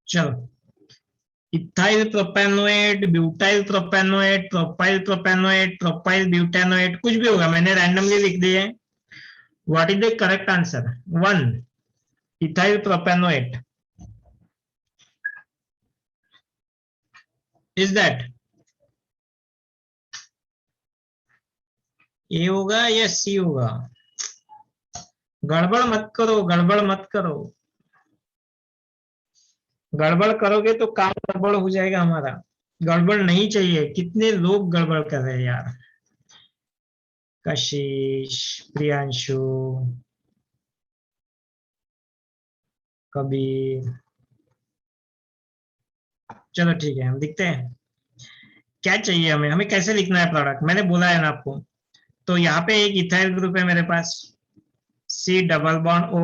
चलो, ethyl propanoate, butyl propanoate, propyl propanoate, propyl butanoate, कुछ भी होगा, मैंने रैंडमली लिख दिए। What is the correct answer? 1 ethyl propanoate, is that A होगा या सी होगा? गड़बड़ मत करो, गड़बड़ मत करो, गड़बड़ करोगे तो काम गड़बड़ हो जाएगा हमारा। गड़बड़ नहीं चाहिए, कितने लोग गड़बड़ कर रहे हैं यार। कशिश, प्रियांशु, कबीर, चलो ठीक है, हम लिखते हैं। क्या चाहिए हमें, हमें कैसे लिखना है प्रोडक्ट, मैंने बोला है ना आपको। तो यहाँ पे एक इथाइल ग्रुप है मेरे पास, C double bond O,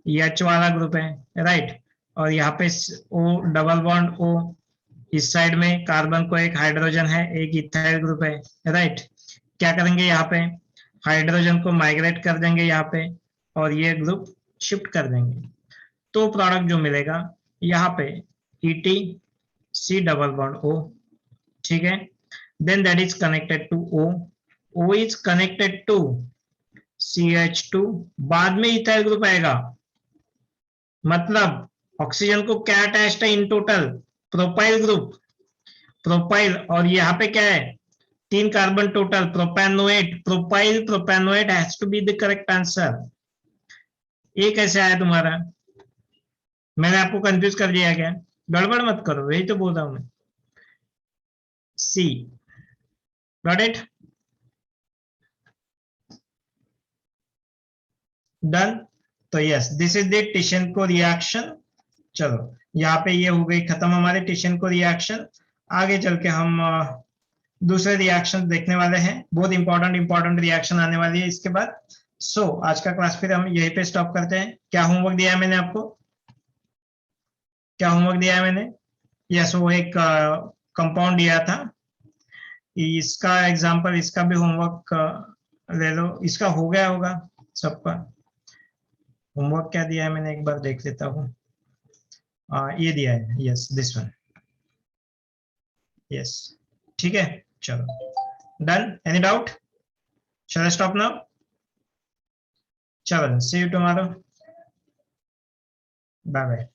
H वाला ग्रुप है, राइट। और यहाँ पे O डबल बॉन्ड O, इस साइड में कार्बन को एक हाइड्रोजन है, एक इथाइल ग्रुप है, राइट। क्या करेंगे यहाँ पे? हाइड्रोजन को माइग्रेट कर देंगे यहाँ पे, और ये ग्रुप शिफ्ट कर देंगे। तो प्रोडक्ट जो मिलेगा यहाँ पे ET C double bond O, ठीक है। Then that is connected to O, O is connected to CH2, बाद में इथाइल ग्रुप आएगा। मतलब ऑक्सीजन को क्या अटैच्ड है in total? Propyl group, propyl, और यहाँ पे क्या है? 3 carbon total, propanoate, propyl propanoate has to be the correct answer. ये कैसे आया तुम्हारा? मैंने आपको कंफ्यूज कर दिया क्या? गड़बड़ मत करो, वही तो बोल रहा हूं मैं। C, got it, done. तो yes, this is the Tishchenko reaction. चलो यहाँ पे ये हो गई खत्म हमारे टिशेंको रिएक्शन। आगे चल के हम दूसरे रिएक्शन देखने वाले हैं, बहुत इंपॉर्टेंट इंपॉर्टेंट रिएक्शन आने वाली है इसके बाद। सो आज का क्लास फिर हम यहीं पे स्टॉप करते हैं। क्या होमवर्क दिया है मैंने आपको? क्या होमवर्क दिया है मैंने? यस, वो एक कंपाउंड दिया था, इसका एग्जांपल, इसका भी होमवर्क ले लो। इसका हो गया होगा सबका। होमवर्क क्या दिया है मैंने, एक बार देख लेता हूँ। ये दिया है, यस दिस वन, यस, ठीक है। चलो done, any doubt? Shall I stop now? चलो see you tomorrow, bye bye.